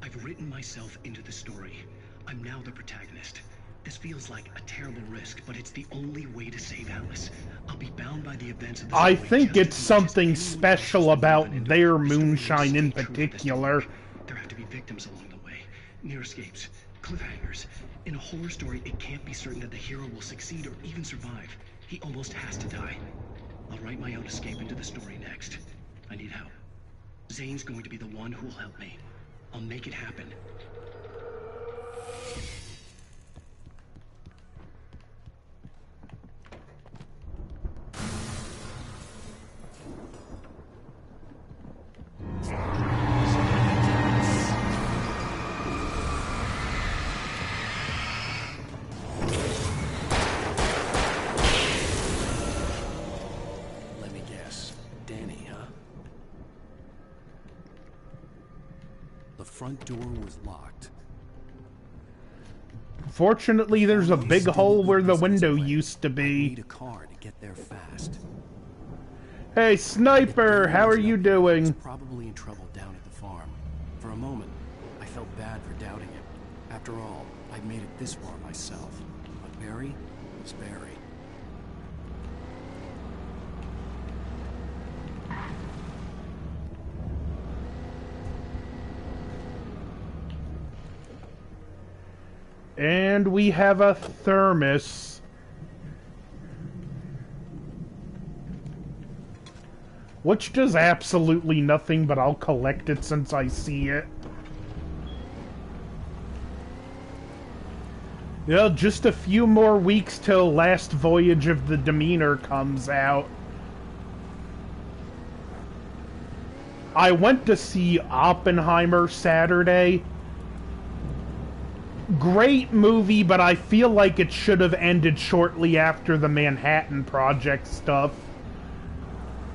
Speaker 2: I've written myself into the story. I'm now the protagonist. This feels like a terrible risk, but it's the only way to save Alice. I'll be bound by the events of the
Speaker 1: I think it's something special about their moonshine in particular.
Speaker 2: There have to be victims along the way. Near escapes. Cliffhangers. In a horror story, it can't be certain that the hero will succeed or even survive. He almost has to die. I'll write my own escape into the story next. I need help. Zane's going to be the one who will help me. I'll make it happen. Let me guess. Danny, huh? The front door was locked.
Speaker 1: Fortunately, there's a big hole where the window used to
Speaker 2: I
Speaker 1: be.
Speaker 2: need a car to get there fast.
Speaker 1: Hey, Sniper, how are you doing?
Speaker 2: Probably in trouble down at the farm. For a moment, I felt bad for doubting it. After all, I'd made it this far myself. But Barry was Barry.
Speaker 1: And we have a thermos. Which does absolutely nothing, but I'll collect it since I see it. You know, just a few more weeks till Last Voyage of the Demeanor comes out. I went to see Oppenheimer Saturday. Great movie, but I feel like it should have ended shortly after the Manhattan Project stuff.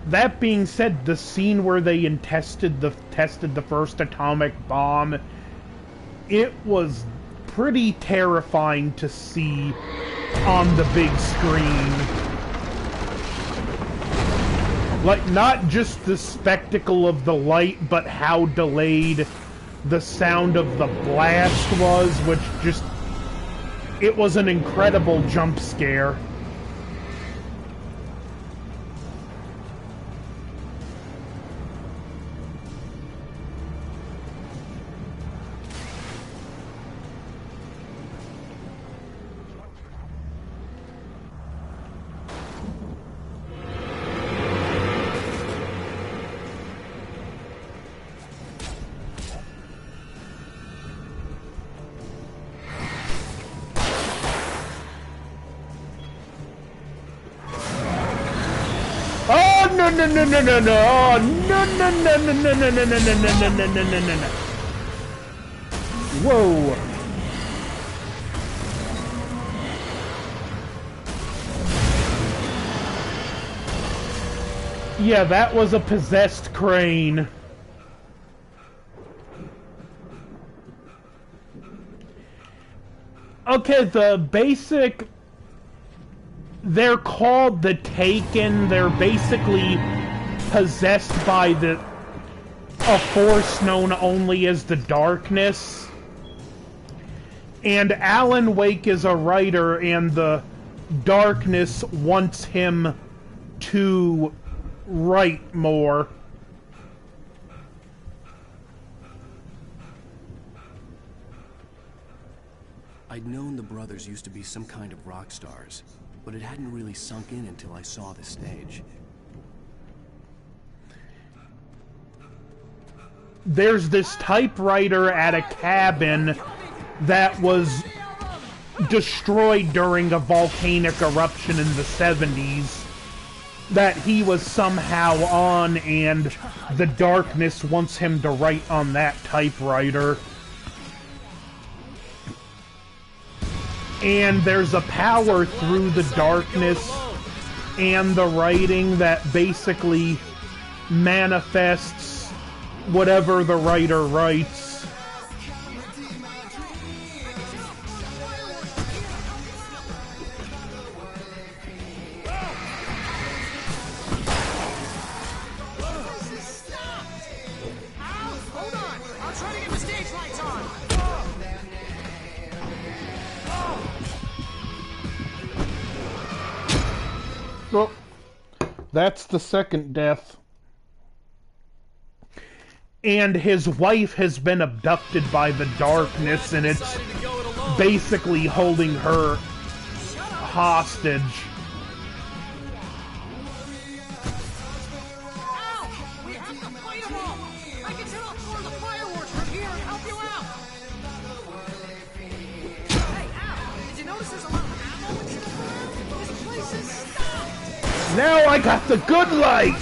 Speaker 1: That being said, the scene where they tested the first atomic bomb, it was pretty terrifying to see on the big screen. Like, not just the spectacle of the light, but how delayed the sound of the blast was, which just... it was an incredible jump scare. No, no, no, no, no, oh, no, no, no, no, no, no, no, no, no, no, no, no, no, no, no. Whoa. Yeah, that was a possessed crane. Okay, the basic... they're called the Taken. They're basically possessed by a force known only as the Darkness. And Alan Wake is a writer, and the Darkness wants him to write more.
Speaker 2: I'd known the brothers used to be some kind of rock stars, but it hadn't really sunk in until I saw the stage.
Speaker 1: There's this typewriter at a cabin that was destroyed during a volcanic eruption in the 70s that he was somehow on, and the Darkness wants him to write on that typewriter. And there's a power through the Darkness and the writing that basically manifests whatever the writer writes. Well, that's the second death. And his wife has been abducted by the Darkness, and it's basically holding her hostage.
Speaker 3: We have to fight them all! I can set off more of the fireworks from here and help you out! Hey, Al, did you notice there's a lot of ammo and stuff around? This place is stopped!
Speaker 1: Now I got the good light!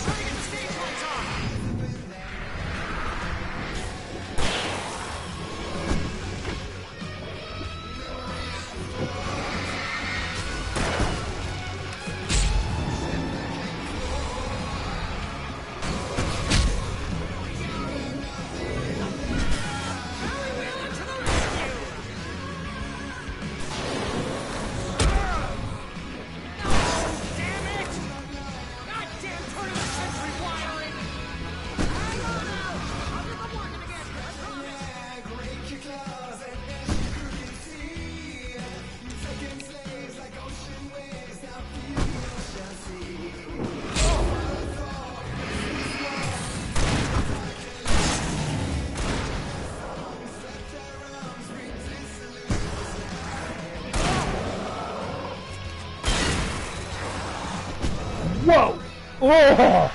Speaker 1: Whoa! Oh!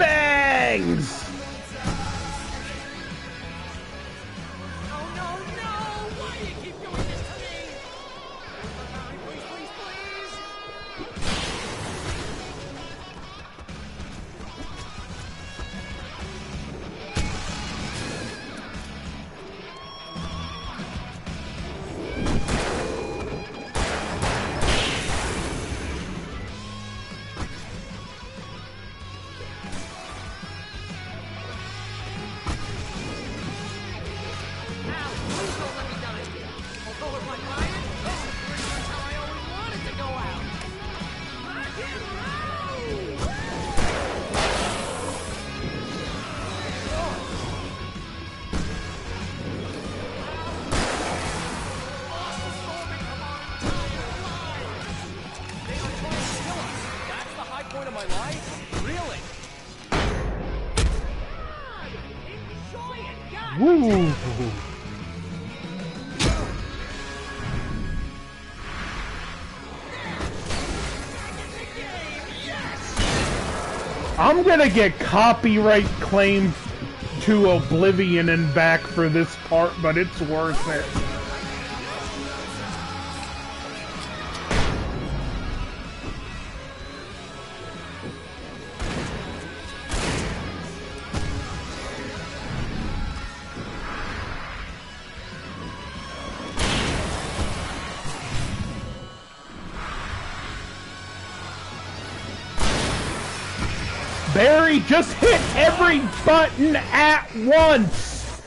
Speaker 1: bangs! Woo! I'm gonna get copyright claimed to Oblivion and back for this part, but it's worth it. Barry, just hit every button at once!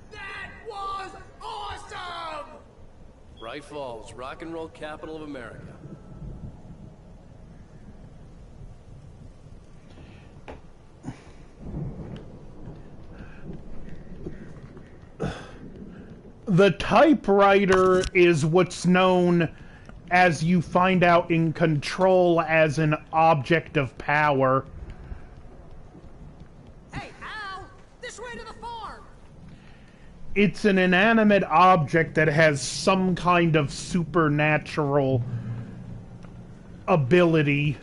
Speaker 2: That was awesome! Bright Falls, rock and roll capital of America.
Speaker 1: The typewriter is what's known, as you find out in Control, as an object of power.
Speaker 3: Hey, Al! This way to the farm!
Speaker 1: It's an inanimate object that has some kind of supernatural ability.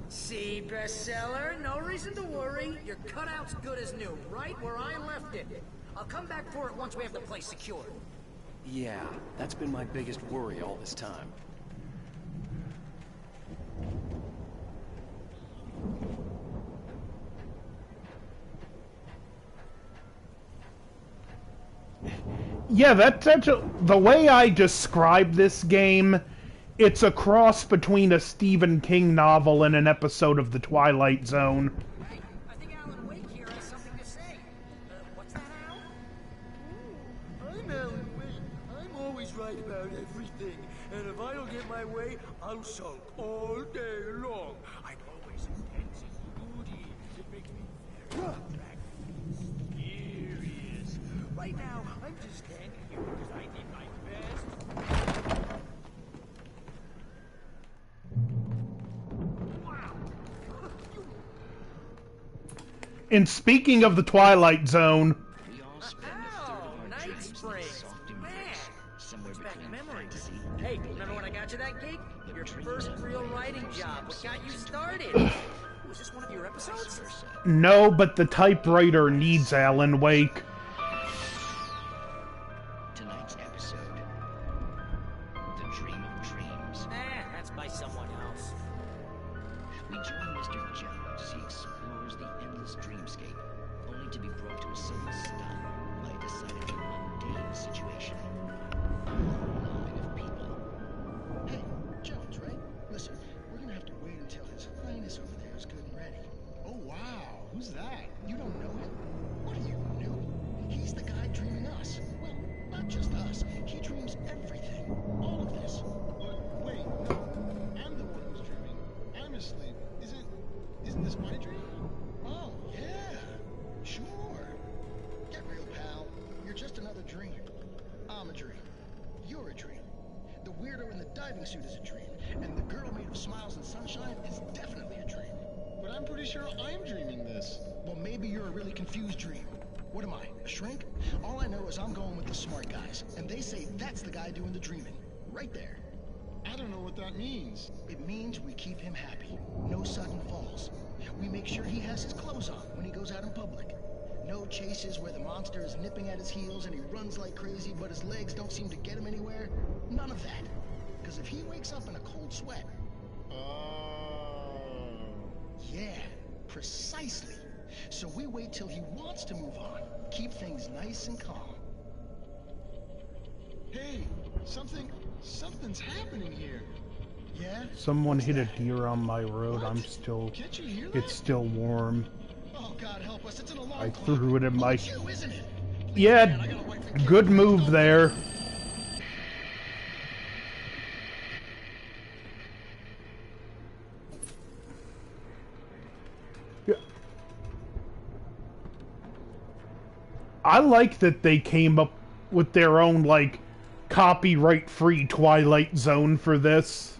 Speaker 3: See, bestseller? No reason to worry. Your cutout's good as new, right where I left it. I'll come back for it once we have the place secured.
Speaker 2: Yeah, that's been my biggest worry all this time.
Speaker 1: Yeah, that's the way I describe this game. It's a cross between a Stephen King novel and an episode of The Twilight Zone.
Speaker 3: Hey, I think Alan Wake here has something to say. What's that, Al?
Speaker 17: I'm Alan Wake. I'm always right about everything. And if I don't get my way, I'll sulk all day long. I'm always intense and moody. It makes me very attractive and mysterious. Right now, I'm just standing here because I did my best.
Speaker 1: And speaking of The Twilight Zone...
Speaker 3: Oh, Night Springs. Man, brings back memories. Hey, remember when I got you that gig? Your first real writing job. What got you started? Was this one of your episodes?
Speaker 1: No, but the typewriter needs Alan Wake.
Speaker 18: Tonight's episode, The Dream of Dreams.
Speaker 3: That's by someone else.
Speaker 18: We join Mr. Jones as he explores the endless dreamscape, only to be brought to a sudden stop by a decidedly mundane situation. Moving of people.
Speaker 12: Hey, Jones, right? Listen, we're gonna have to wait until his highness over there is good and ready. Oh, wow. Who's that? You don't know him? What are you, new? He's the guy dreaming us. Well, not just us. He dreams everything. All of this.
Speaker 19: Wait, no. I'm the one who's dreaming. I'm asleep. Isn't this my dream?
Speaker 12: Oh, yeah. Sure. just another dream. I'm a dream. You're a dream. The weirdo in the diving suit is a dream. And the girl made of smiles and sunshine is definitely a dream.
Speaker 19: But I'm pretty sure I'm dreaming this.
Speaker 12: Well, maybe you're a really confused dream. What am I, a shrink? All I know is I'm going with the smart guys, and they say that's the guy doing the dreaming. Right there.
Speaker 19: I don't know what that means.
Speaker 12: It means we keep him happy. No sudden falls. We make sure he has his clothes on when he goes out in public. No chases where the monster is nipping at his heels and he runs like crazy, but his legs don't seem to get him anywhere. None of that. Because if he wakes up in a cold sweat... Yeah, precisely. So we wait till he wants to move on. Keep things nice and calm.
Speaker 19: Hey, something's happening here.
Speaker 12: Yeah?
Speaker 1: Someone hit a deer on my road.
Speaker 19: What?
Speaker 1: It's
Speaker 19: Can't you hear that?
Speaker 1: still warm.
Speaker 12: Oh, God help us, it's an alarm
Speaker 1: I
Speaker 12: clock.
Speaker 1: threw it in my...
Speaker 12: You, isn't it?
Speaker 1: Yeah, good move there. Yeah. I like that they came up with their own, like, copyright-free Twilight Zone for this.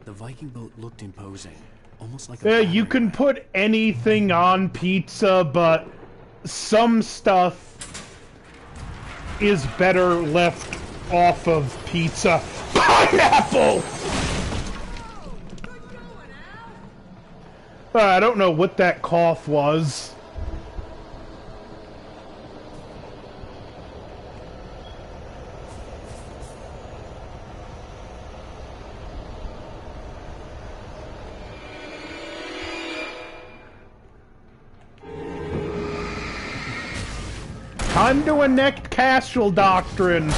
Speaker 2: The Viking boat looked imposing, almost like
Speaker 1: Yeah, you can put anything on pizza, but some stuff is better left off of pizza. Pineapple! I don't know what that cough was. Time to enact Castle Doctrine.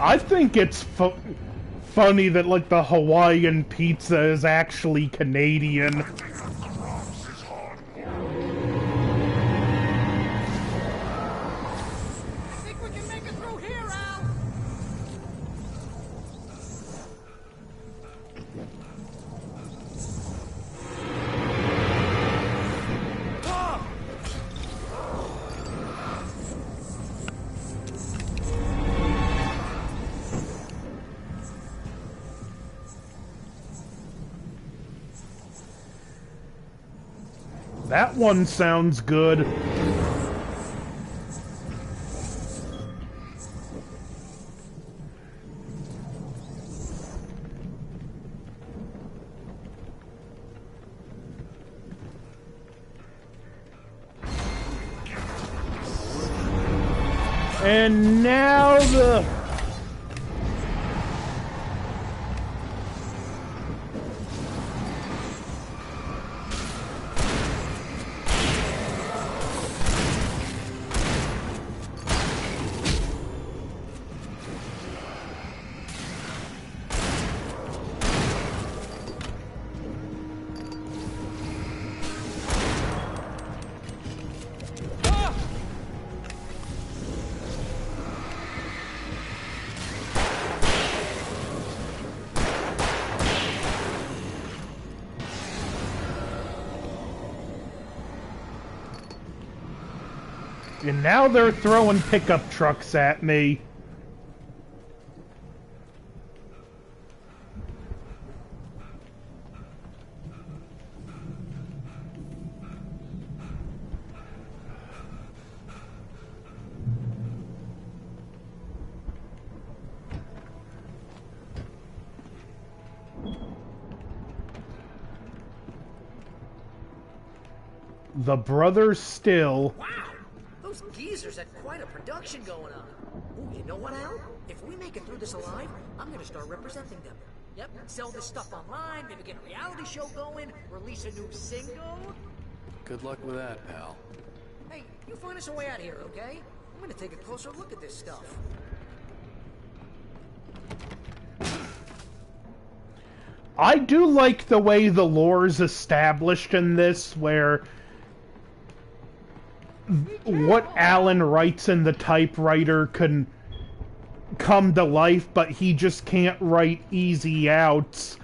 Speaker 1: I think it's funny that, like, the Hawaiian pizza is actually Canadian. That one sounds good. And now the... And now they're throwing pickup trucks at me. The brothers still.
Speaker 3: Wow, those geezers had quite a production going on. Ooh, you know what, Al? If we make it through this alive, I'm gonna start representing them. Yep, sell this stuff online, maybe get a reality show going, release a new single.
Speaker 2: Good luck with that, pal.
Speaker 3: Hey, you find us a way out of here, okay? I'm gonna take a closer look at this stuff.
Speaker 1: I do like the way the lore is established in this, where what Alan writes in the typewriter can come to life, but he just can't write easy outs.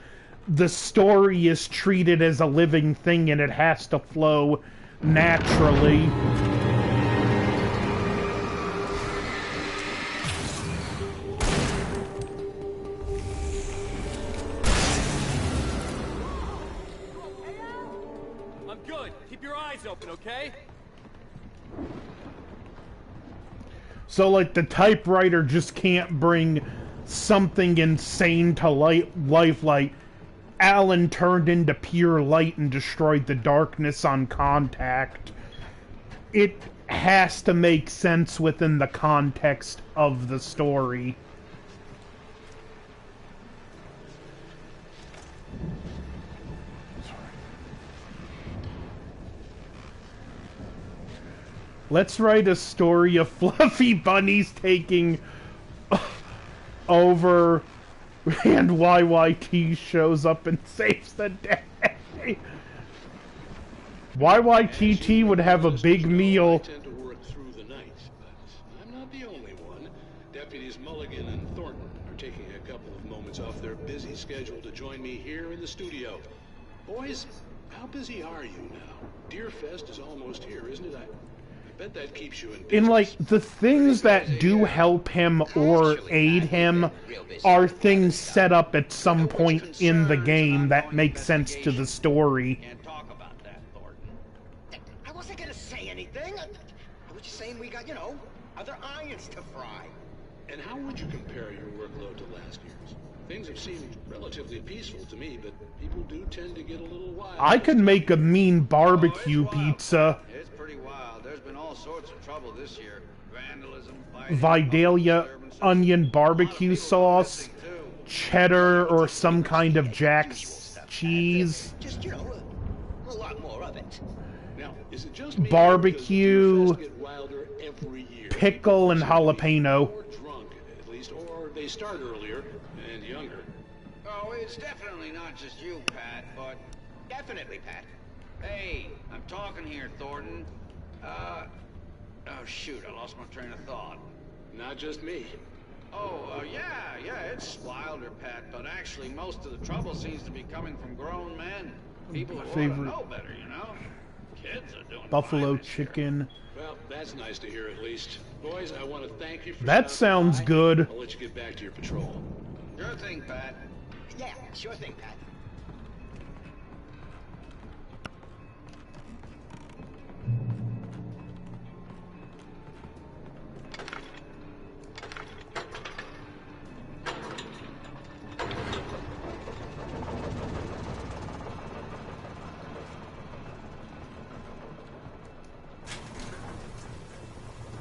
Speaker 1: The story is treated as a living thing and it has to flow naturally.
Speaker 16: I'm good. Keep your eyes open, okay?
Speaker 1: So, like, the typewriter just can't bring something insane to life, like Alan turned into pure light and destroyed the darkness on contact. It has to make sense within the context of the story. Let's write a story of fluffy bunnies taking over, and YYT shows up and saves the day. YYTT would have a big meal.
Speaker 20: I tend to work through the night, but I'm not the only one. Deputies Mulligan and Thornton are taking a couple of moments off their busy schedule to join me here in the studio. Boys, how busy are you now? Deerfest is almost here, isn't it? I bet that keeps you in business.
Speaker 1: And, like, the things that do help him or aid him are things set up at some point in the game that make sense to the story.
Speaker 9: I wasn't gonna say anything. I was just saying we got, you know, other irons to fry.
Speaker 20: And how would you compare your workload to last year's? Things have seemed relatively peaceful to me, but people do tend to get a little wild.
Speaker 1: I could make a mean barbecue pizza.
Speaker 21: It's pretty wild. There's been all sorts of trouble this year. Vandalism, fighting,
Speaker 1: Vidalia onion barbecue sauce, cheddar or some kind of Jack's cheese,
Speaker 9: Just, you know, a lot more of it.
Speaker 20: Now, is it just me,
Speaker 1: barbecue,
Speaker 20: or get wilder every year?
Speaker 1: pickle, and jalapeno.
Speaker 20: Or drunk, at least, or they start earlier and younger.
Speaker 21: Oh, it's definitely not just you, Pat, but definitely Pat. Hey, I'm talking here, Thornton. Oh shoot, I lost my train of thought.
Speaker 20: Not just me.
Speaker 21: Oh, yeah, it's wilder, Pat, but actually most of the trouble seems to be coming from grown men. People who ought to
Speaker 1: Favorite
Speaker 21: know better, you know? Kids are doing
Speaker 1: buffalo chicken.
Speaker 20: Well, that's nice to hear at least. Boys, I want to thank you for
Speaker 1: That sounds good.
Speaker 20: I'll let you get back to your patrol.
Speaker 21: Sure thing, Pat.
Speaker 9: Yeah, sure thing, Pat.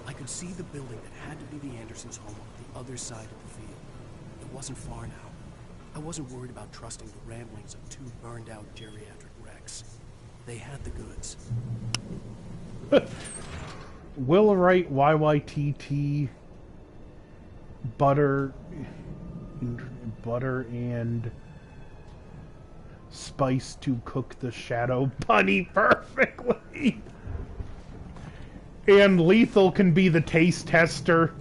Speaker 2: I could see the building that had to be the Andersons' home on the other side of the field. It wasn't far now. I wasn't worried about trusting the ramblings of two burned-out geriatric wrecks. They had the goods.
Speaker 1: Will write YYTT butter and spice to cook the shadow bunny perfectly. And Lethal can be the taste tester.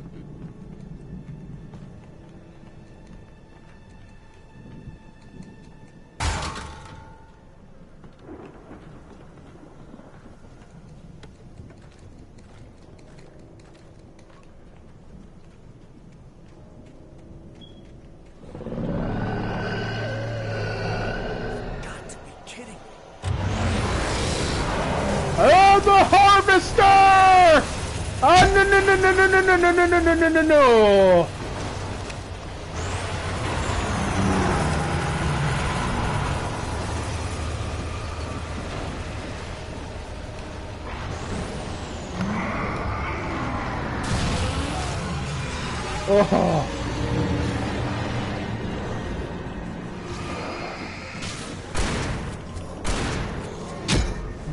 Speaker 1: Oh, the harvester! Oh, no, no, no, no, no, no, no, no, no, no, no, no, no. Oh.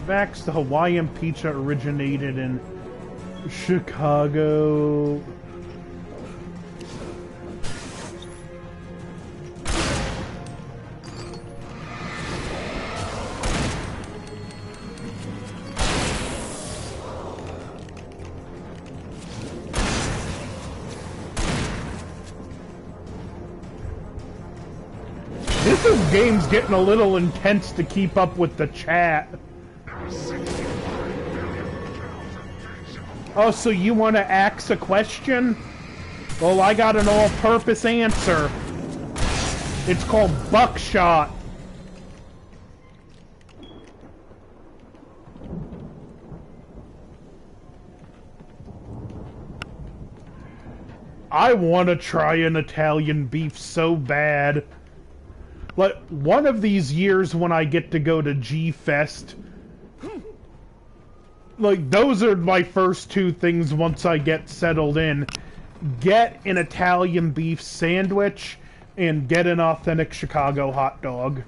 Speaker 1: Vax, the Hawaiian pizza originated in Chicago. This game's getting a little intense to keep up with the chat. Oh, so you want to ask a question? Well, I got an all-purpose answer. It's called buckshot. I want to try an Italian beef so bad. Like, one of these years when I get to go to G-Fest, like, those are my first two things once I get settled in. Get an Italian beef sandwich and get an authentic Chicago hot dog.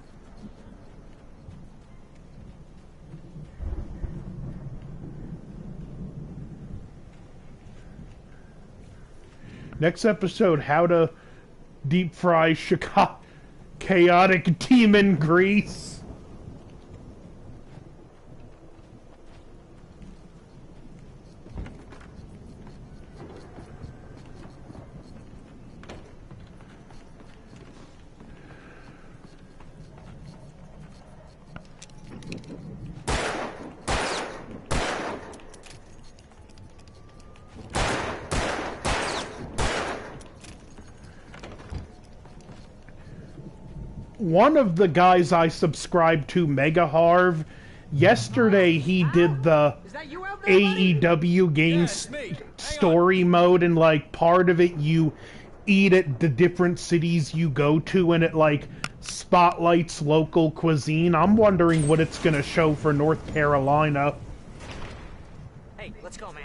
Speaker 1: Next episode, how to deep fry Chicago chaotic demon grease. One of the guys I subscribe to, Mega Harv, yesterday he did the AEW game story mode, and like part of it you eat at the different cities you go to, and it like spotlights local cuisine. I'm wondering what it's gonna show for North Carolina.
Speaker 3: Hey, let's go, man.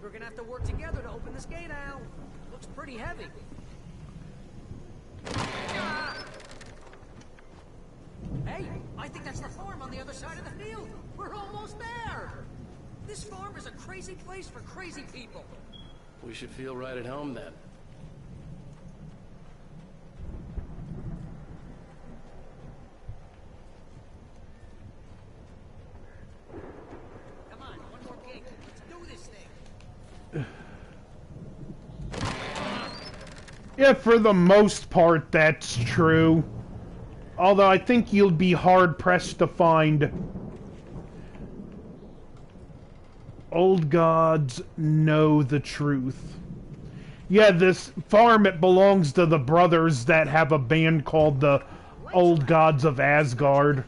Speaker 3: We're gonna have to work together to open this gate, Al. Looks pretty heavy. Hey, I think that's the farm on the other side of the field. We're almost there. This farm is a crazy place for crazy people.
Speaker 2: We should feel right at home then.
Speaker 3: Come on, one more gate. Let's do this thing.
Speaker 1: Yeah, for the most part, that's true. Although I think you'll be hard-pressed to find old gods know the truth. Yeah, this farm, it belongs to the brothers that have a band called the Old Gods of Asgard.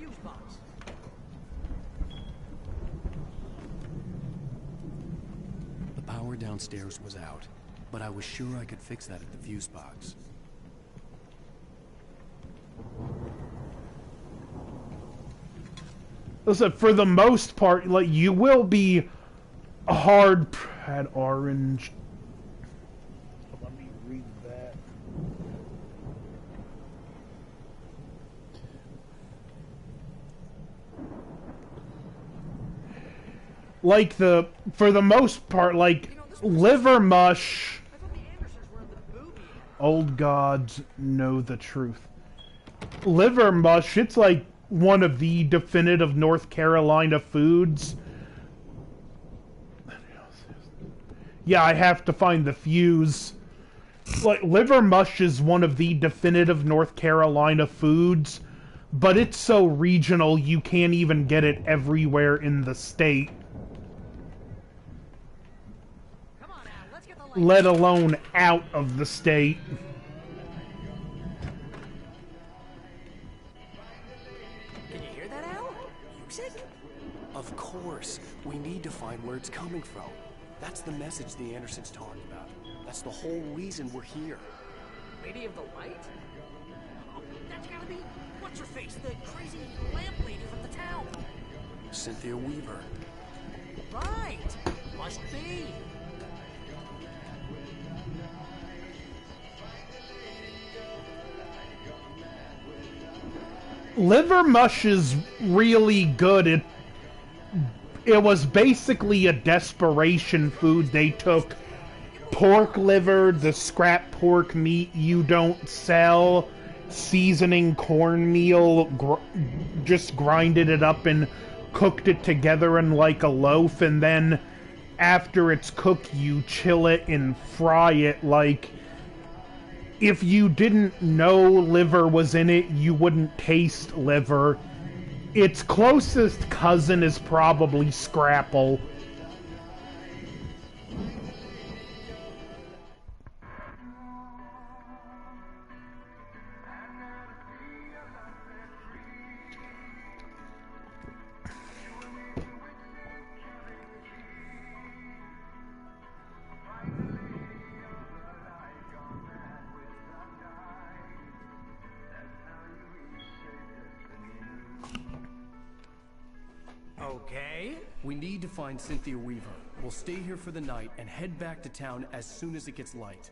Speaker 2: The power downstairs was out, but I was sure I could fix that at the fuse box.
Speaker 1: Listen, for the most part, like, you will be hard at orange. Let me read that. Like for the most part, like, liver mush. Old gods know the truth. Liver mush, it's like one of the definitive North Carolina foods. Yeah, I have to find the fuse. Like, liver mush is one of the definitive North Carolina foods, but it's so regional you can't even get it everywhere in the state. Let alone out of the state.
Speaker 3: Can you hear that, Al? Music?
Speaker 2: Of course. We need to find where it's coming from. That's the message the Andersons talking about. That's the whole reason we're here.
Speaker 3: Lady of the Light? Oh, that's gotta be... What What's her face? The crazy lamp lady from the town.
Speaker 2: Cynthia Weaver.
Speaker 3: Right. Must be.
Speaker 1: Liver mush is really good. It was basically a desperation food. They took pork liver, the scrap pork meat you don't sell, seasoning cornmeal, just grinded it up and cooked it together in like a loaf, and then after it's cooked you chill it and fry it. Like, if you didn't know liver was in it, you wouldn't taste liver. Its closest cousin is probably scrapple.
Speaker 3: Okay.
Speaker 2: We need to find Cynthia Weaver. We'll stay here for the night and head back to town as soon as it gets light.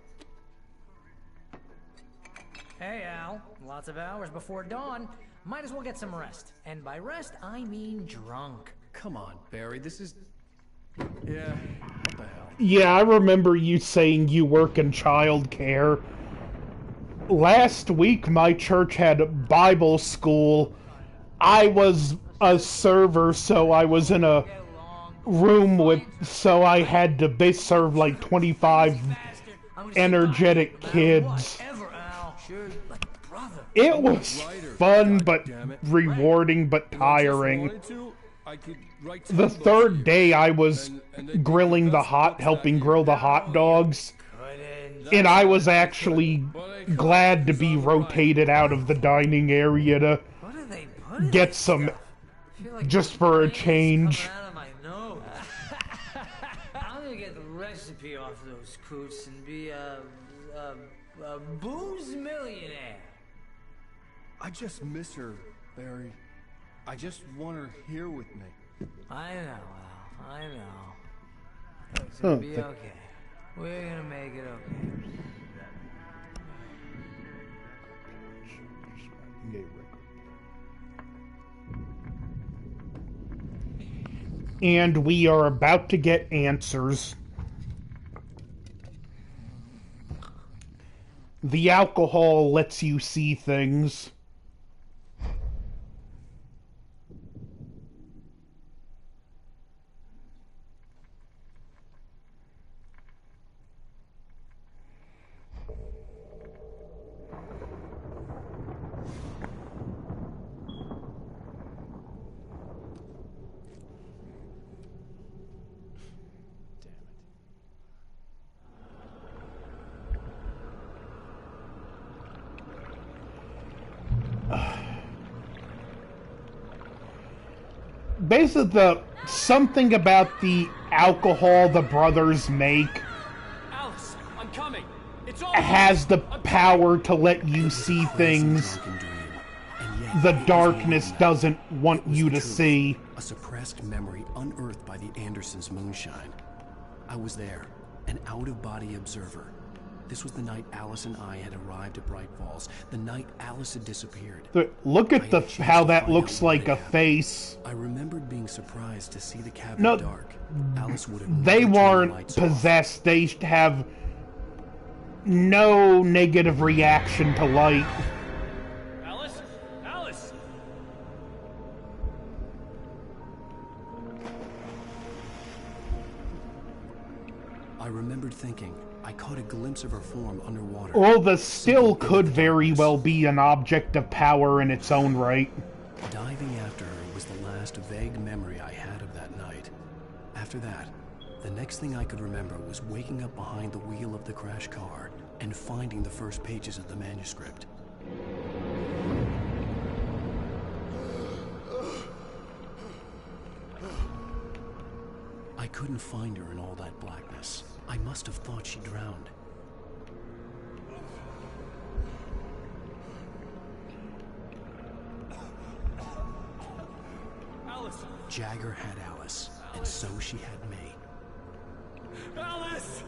Speaker 3: Hey, Al. Lots of hours before dawn. Might as well get some rest. And by rest, I mean drunk.
Speaker 2: Come on, Barry, this is... Yeah, what the hell?
Speaker 1: Yeah, I remember you saying you work in childcare. Last week, my church had Bible school. I was a server, so I was in a room with... So I had to... They served like 25 energetic kids. It was fun, but rewarding, but tiring. The third day, I was helping grill the hot dogs, and I was actually glad to be rotated out of the dining area to get some, just for a change.
Speaker 4: I'm gonna get the recipe off those coots and be a booze millionaire.
Speaker 2: I just miss her, Barry. I just want her here with me.
Speaker 4: I know, Al. I know. It's gonna be okay. We're gonna make it okay.
Speaker 1: And we are about to get answers. The alcohol lets you see things. Basically, something about the alcohol the brothers make
Speaker 16: Alice, I'm coming. It's all
Speaker 1: has the power to let you see things the darkness doesn't want you to see.
Speaker 2: A suppressed memory unearthed by the Andersons' moonshine. I was there, an out-of-body observer. This was the night Alice and I had arrived at Bright Falls, the night Alice had disappeared.
Speaker 1: Look at how that looks like a face.
Speaker 2: I remembered being surprised to see the cabin
Speaker 1: No,
Speaker 2: dark. Alice would have
Speaker 1: they
Speaker 2: never turned the
Speaker 1: weren't
Speaker 2: lights
Speaker 1: possessed. They have no negative reaction to light.
Speaker 16: Alice? Alice!
Speaker 2: I remembered thinking, I caught a glimpse of her form underwater.
Speaker 1: Well, the still could very well be an object of power in its own right.
Speaker 2: Diving after her was the last vague memory I had of that night. After that, the next thing I could remember was waking up behind the wheel of the crash car and finding the first pages of the manuscript. I couldn't find her in all that blackness. I must have thought she drowned. Jagger had Alice, and so she had me.
Speaker 16: Alice!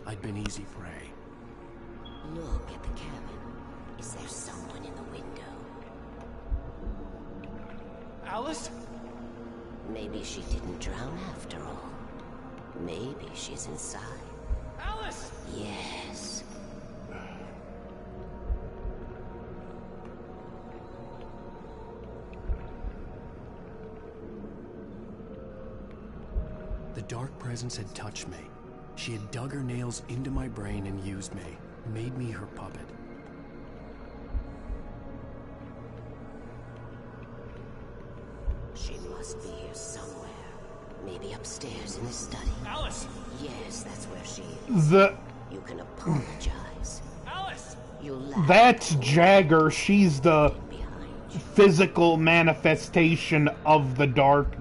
Speaker 2: I'd been easy prey.
Speaker 11: Look at the cabin. Is there someone in the window?
Speaker 16: Alice?
Speaker 11: Maybe she didn't drown after all. Maybe she's inside.
Speaker 16: Alice!
Speaker 11: Yes.
Speaker 2: The dark presence had touched me. She had dug her nails into my brain and used me, made me her puppet.
Speaker 11: She must be here somewhere. Maybe upstairs in the study.
Speaker 16: Alice!
Speaker 11: Yes, that's where she is. You can apologize.
Speaker 16: Alice!
Speaker 11: You laugh.
Speaker 1: That's Jagger. She's the physical manifestation of the dark,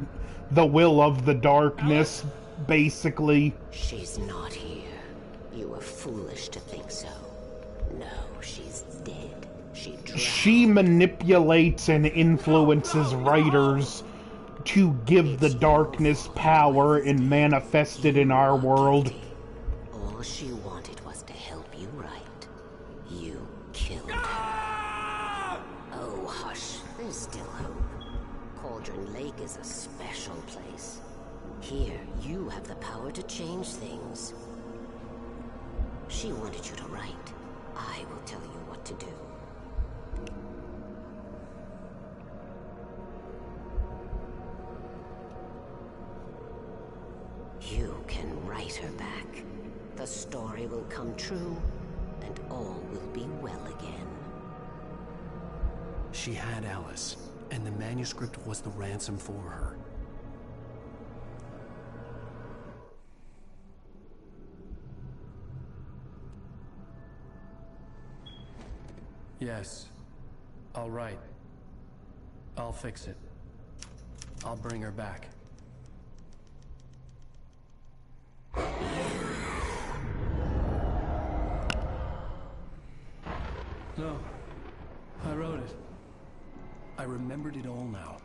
Speaker 1: the will of the darkness, basically.
Speaker 11: She's not here. You were foolish to think so. No, she's dead.
Speaker 1: She manipulates and influences writers to give the darkness power and manifest it in our world.
Speaker 11: All she wanted was to help you write. You killed her. Oh, hush. There's still hope. Cauldron Lake is a special place. Here, you have the power to change things. She wanted you to write. I will tell you what to do. You can write her back. The story will come true, and all will be well again.
Speaker 2: She had Alice, and the manuscript was the ransom for her. Yes. All right. I'll fix it. I'll bring her back. No. I wrote it. I remembered it all now.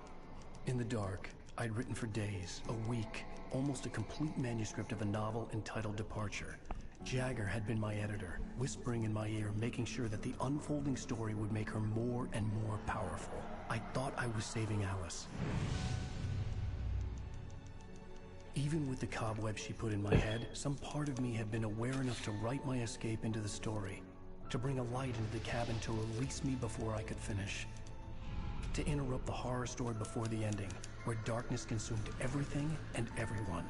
Speaker 2: In the dark, I'd written for days, a week, almost a complete manuscript of a novel entitled Departure. Jagger had been my editor, whispering in my ear, making sure that the unfolding story would make her more and more powerful. I thought I was saving Alice. Even with the cobweb she put in my head, some part of me had been aware enough to write my escape into the story, to bring a light into the cabin to release me before I could finish, to interrupt the horror story before the ending, where darkness consumed everything and everyone.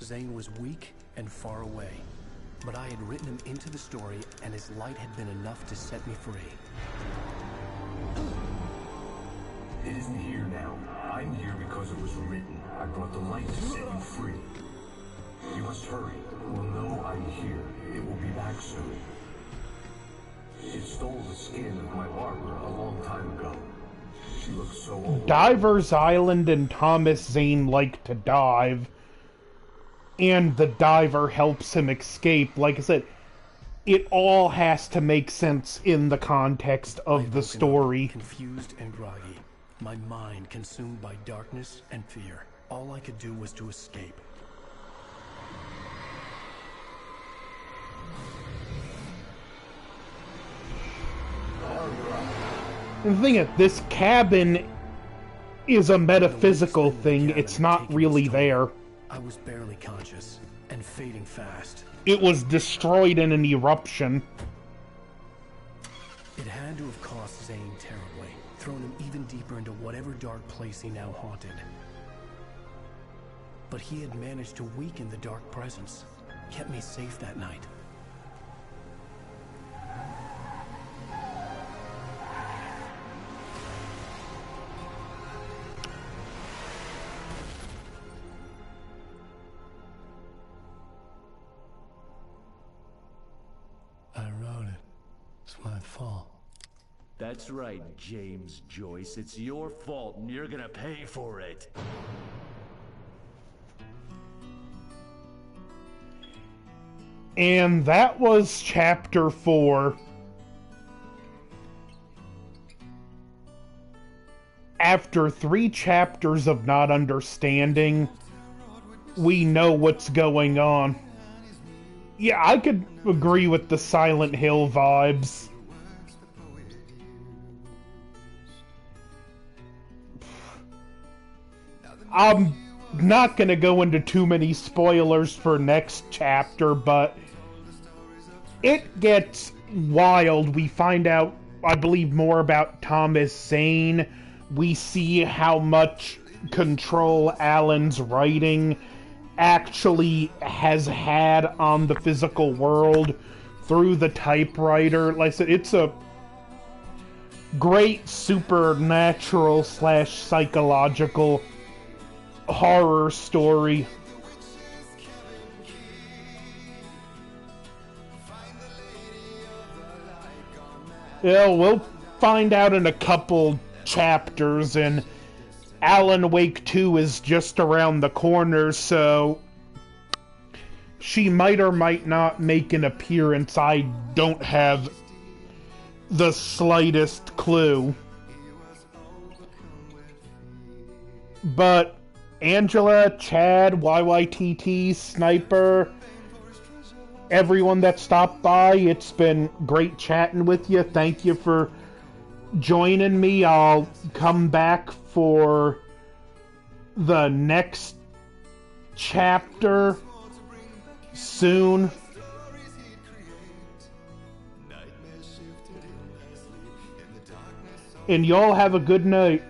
Speaker 2: Zane was weak and far away, but I had written him into the story, and his light had been enough to set me free.
Speaker 15: It isn't here now. I'm here because it was written. I brought the light to set you free. You must hurry. We'll know I'm here. It will be back soon. It stole the skin of my Barbara a long time ago. She looks so old.
Speaker 1: Diver's Island and Thomas Zane like to dive, and the diver helps him escape. Like I said, it all has to make sense in the context of the story.
Speaker 2: Confused and groggy, my mind consumed by darkness and fear. All I could do was to escape.
Speaker 1: The thing is, this cabin is a metaphysical thing. It's not really there.
Speaker 2: I was barely conscious and fading fast.
Speaker 1: It was destroyed in an eruption.
Speaker 2: It had to have cost Zane terribly, thrown him even deeper into whatever dark place he now haunted. But he had managed to weaken the dark presence, kept me safe that night.
Speaker 6: That's right, James Joyce. It's your fault, and you're gonna pay for it.
Speaker 1: And that was Chapter 4. after 3 chapters of not understanding, we know what's going on. Yeah, I could agree with the Silent Hill vibes. I'm not gonna go into too many spoilers for next chapter, but it gets wild. We find out, I believe, more about Thomas Zane. We see how much control Alan's writing actually has had on the physical world through the typewriter. Like I said, it's a great supernatural / psychological horror story. Yeah, we'll find out in a couple chapters, and Alan Wake 2 is just around the corner, so she might or might not make an appearance. I don't have the slightest clue. But Angela, Chad, YYTT, Sniper, everyone that stopped by, it's been great chatting with you. Thank you for joining me. I'll come back for the next chapter soon. And y'all have a good night.